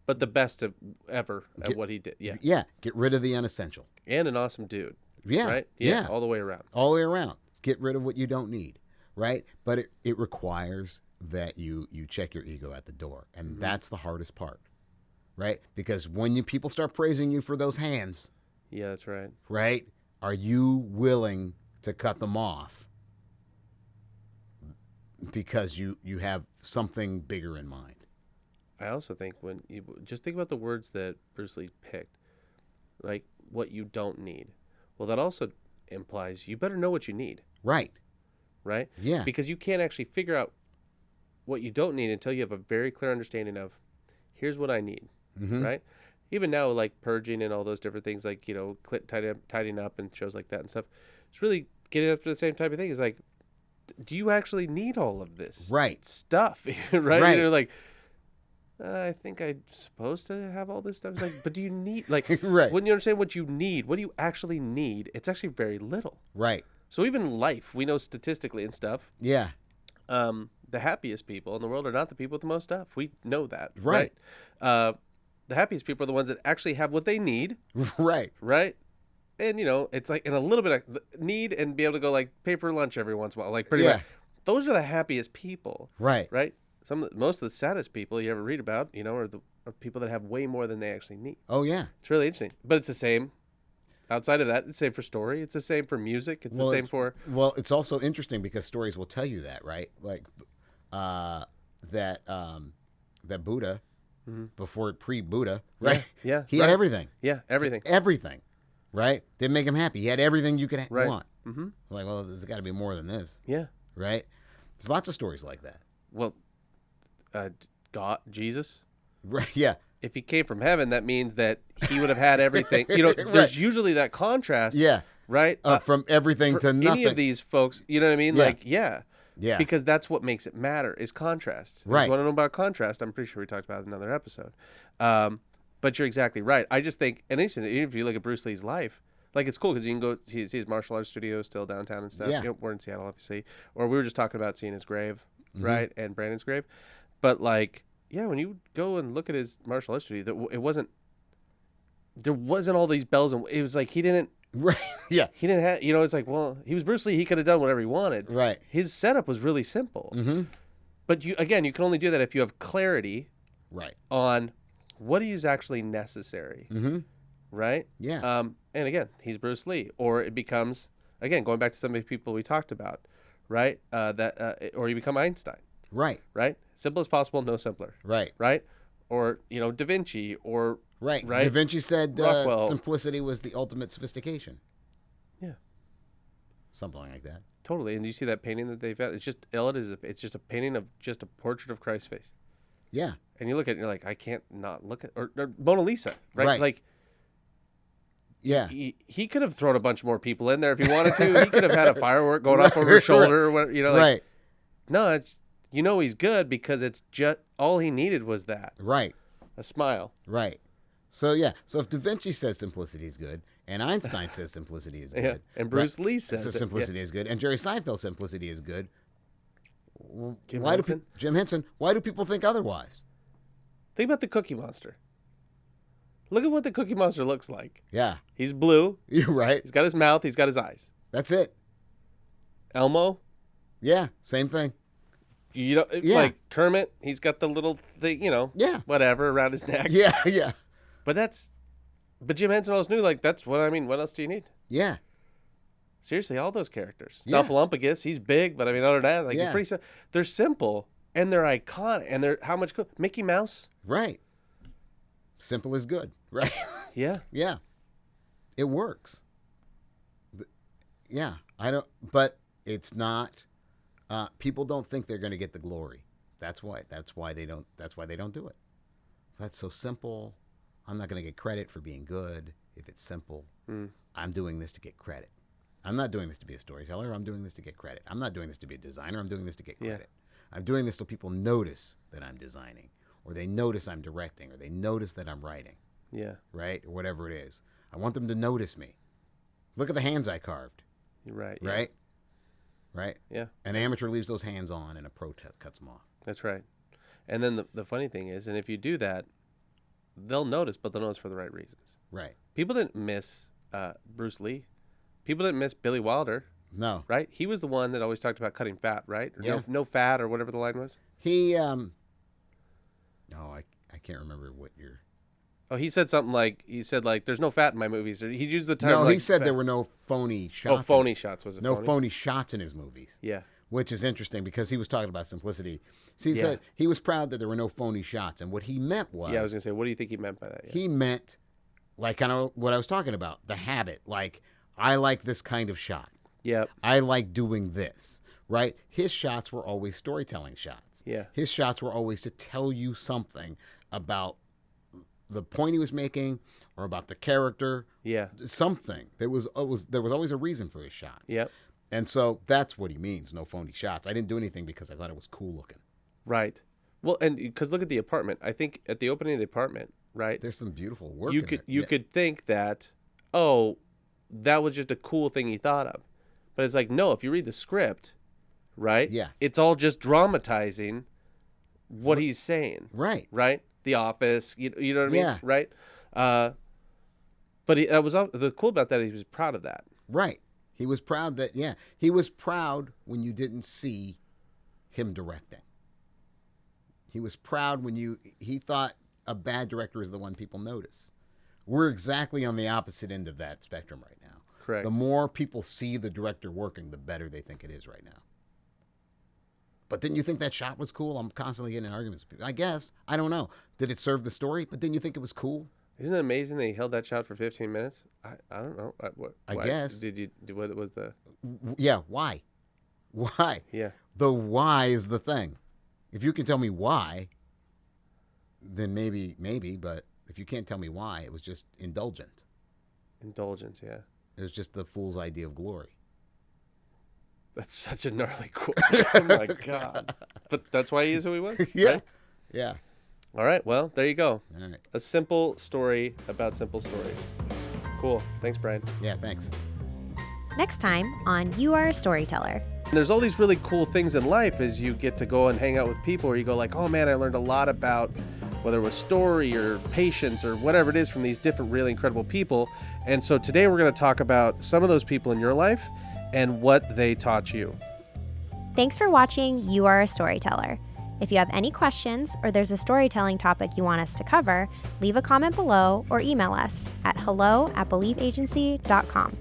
But the best ever at what he did. Yeah. Yeah. Get rid of the unessential. And an awesome dude. Yeah. Right? Yeah. All the way around. All the way around. Get rid of what you don't need. Right? But it requires that you check your ego at the door. And that's the hardest part. Right? Because when people start praising you for those hands. Yeah, that's right. Right? Are you willing to cut them off? Because you have something bigger in mind. I also think when you just think about the words that Bruce Lee picked, like what you don't need. Well, that also implies you better know what you need. Right. Right? Yeah. Because you can't actually figure out what you don't need until you have a very clear understanding of here's what I need. Mm-hmm. Right? Even now, like purging and all those different things, like, tidying up and shows like that and stuff, it's really getting up to the same type of thing. It's like, do you actually need all of this stuff? Right? You're like, I think I'm supposed to have all this stuff. It's like, but do you need, like, right. When you understand what you need, what do you actually need? It's actually very little. Right. So even life, we know statistically and stuff. Yeah. The happiest people in the world are not the people with the most stuff. We know that. Right. The happiest people are the ones that actually have what they need. Right. Right. And, it's like in a little bit of need and be able to go like pay for lunch every once in a while. Like pretty much. Those are the happiest people. Right. Right. Most of the saddest people you ever read about, are people that have way more than they actually need. Oh, yeah. It's really interesting. But it's the same. Outside of that, it's the same for story. It's the same for music. It's the same for... Well, it's also interesting because stories will tell you that, right? Like that Buddha, before pre-Buddha, right? Yeah. He had everything. Yeah, everything. Everything, right? Didn't make him happy. He had everything you could want. Mm-hmm. Like, well, there's got to be more than this. Yeah. Right? There's lots of stories like that. Well, God, Jesus... Right, yeah. If he came from heaven, that means that he would have had everything. There's usually that contrast. Yeah. Right? From everything to nothing. Any of these folks, you know what I mean? Yeah. Like, yeah. Yeah. Because that's what makes it matter is contrast. Right. If you want to know about contrast, I'm pretty sure we talked about it in another episode. But you're exactly right. I just think, and even if you look at Bruce Lee's life, like it's cool because you can go see his martial arts studio still downtown and stuff. Yeah. We're in Seattle, obviously. Or we were just talking about seeing his grave, right? And Brandon's grave. But like, yeah, when you go and look at his martial arts studio, there wasn't all these bells and it was like he didn't. Right. Yeah. He didn't have. It's like, well, he was Bruce Lee. He could have done whatever he wanted. Right. His setup was really simple. Mm-hmm. But you can only do that if you have clarity. Right. On what is actually necessary. Mm-hmm. Right. Yeah. And again, he's Bruce Lee, or it becomes again going back to some of the people we talked about, right? Or you become Einstein. Right. Right? Simple as possible, no simpler. Right. Right? Or, Da Vinci or... Right. Right? Da Vinci said Rockwell. Simplicity was the ultimate sophistication. Yeah. Something like that. Totally. And you see that painting that they've got? It's just a painting of just a portrait of Christ's face. Yeah. And you look at it and you're like, I can't not look at... Or Mona Lisa, right? Right. Like... Yeah. He could have thrown a bunch more people in there if he wanted to. He could have had a firework going off over his shoulder or whatever, like... Right. No, it's... he's good because it's just all he needed was that. Right. A smile. Right. So, yeah. So if Da Vinci says simplicity is good, and Einstein says simplicity is good. Yeah. And Bruce Lee says simplicity is good, and Jerry Seinfeld simplicity is good. Jim Henson, why do people think otherwise? Think about the Cookie Monster. Look at what the Cookie Monster looks like. Yeah. He's blue. You're right. He's got his mouth. He's got his eyes. That's it. Elmo. Yeah. Same thing. Like Kermit, he's got the little thing, Yeah. whatever around his neck. Yeah, yeah. But Jim Henson always knew, like, that's what I mean. What else do you need? Yeah. Seriously, all those characters. Yeah. Snuffleupagus, he's big, but I mean, other than that, like Yeah. he's pretty. They're simple and they're iconic, and they're how much Mickey Mouse. Right. Simple is good. Right. Yeah. Yeah. It works. Yeah. But it's not. People don't think they're going to get the glory. That's why they don't do it. That's so simple. I'm not going to get credit for being good if it's simple. I'm doing this to get credit. I'm not doing this to be a storyteller. I'm doing this to get credit. I'm not doing this to be a designer. I'm doing this to get credit. I'm doing this so people notice that I'm designing, or they notice I'm directing, or they notice that I'm writing. Yeah. Right? Or whatever it is. I want them to notice me. Look at the hands I carved. You're right. Yeah. Right? Right? Yeah. An amateur leaves those hands on and a pro cuts them off. That's right. And then the funny thing is, and if you do that, they'll notice, but they'll notice for the right reasons. Right. People didn't miss Bruce Lee. People didn't miss Billy Wilder. No. Right? He was the one that always talked about cutting fat, right? Or Yeah. no fat or whatever the line was. He, no, I can't remember what you're... Oh, he said something like, there's no fat in my movies. Or he used the term. No, like, he said fat. there were no phony shots. Oh, phony shots, was it? No phony? phony shots in his movies. Yeah. Which is interesting because he was talking about simplicity. See, he Yeah. said he was proud that there were no phony shots. And what he meant was... Yeah, I was going to say, what do you think he meant by that? Yeah. He meant, like, kind of what I was talking about, the habit. Like, I like this kind of shot. Yep. I like doing this, right? His shots were always storytelling shots. Yeah. His shots were always to tell you something about the point he was making or about the character. Yeah. Something. There was always a reason for his shots. Yep. And so that's what he means, no phony shots. I didn't do anything because I thought it was cool looking. Right. Well, and because look at the apartment. I think at the opening of the apartment, right? There's some beautiful work You in could there. you Yeah. could think that, oh, that was just a cool thing he thought of. But it's like, no, if you read the script, right? Yeah. It's all just dramatizing what he's saying. Right. Right? The Office, you know what I mean? Yeah. Right? But the cool about that is he was proud of that. Right. He was proud that, yeah. He was proud when you didn't see him directing. He was proud when he thought a bad director is the one people notice. We're exactly on the opposite end of that spectrum right now. Correct. The more people see the director working, the better they think it is right now. But didn't you think that shot was cool? I'm constantly getting in arguments with people. I guess. I don't know. Did it serve the story? But didn't you think it was cool? Isn't it amazing that he held that shot for 15 minutes? I don't know. I why? guess. What was the... Yeah, why? Why? Yeah. The why is the thing. If you can tell me why, then maybe, but if you can't tell me why, it was just indulgent. Indulgence, yeah. It was just the fool's idea of glory. That's such a gnarly quote. Oh, my God. But that's why he is who he was? Yeah. Right? Yeah. All right. Well, there you go. All right. A simple story about simple stories. Cool. Thanks, Brian. Yeah, thanks. Next time on You Are a Storyteller. And there's all these really cool things in life as you get to go and hang out with people where you go like, oh, man, I learned a lot about whether it was story or patience or whatever it is from these different really incredible people. And so today we're going to talk about some of those people in your life and what they taught you. Thanks for watching You Are a Storyteller. If you have any questions or there's a storytelling topic you want us to cover, leave a comment below or email us at hello@believeagency.com.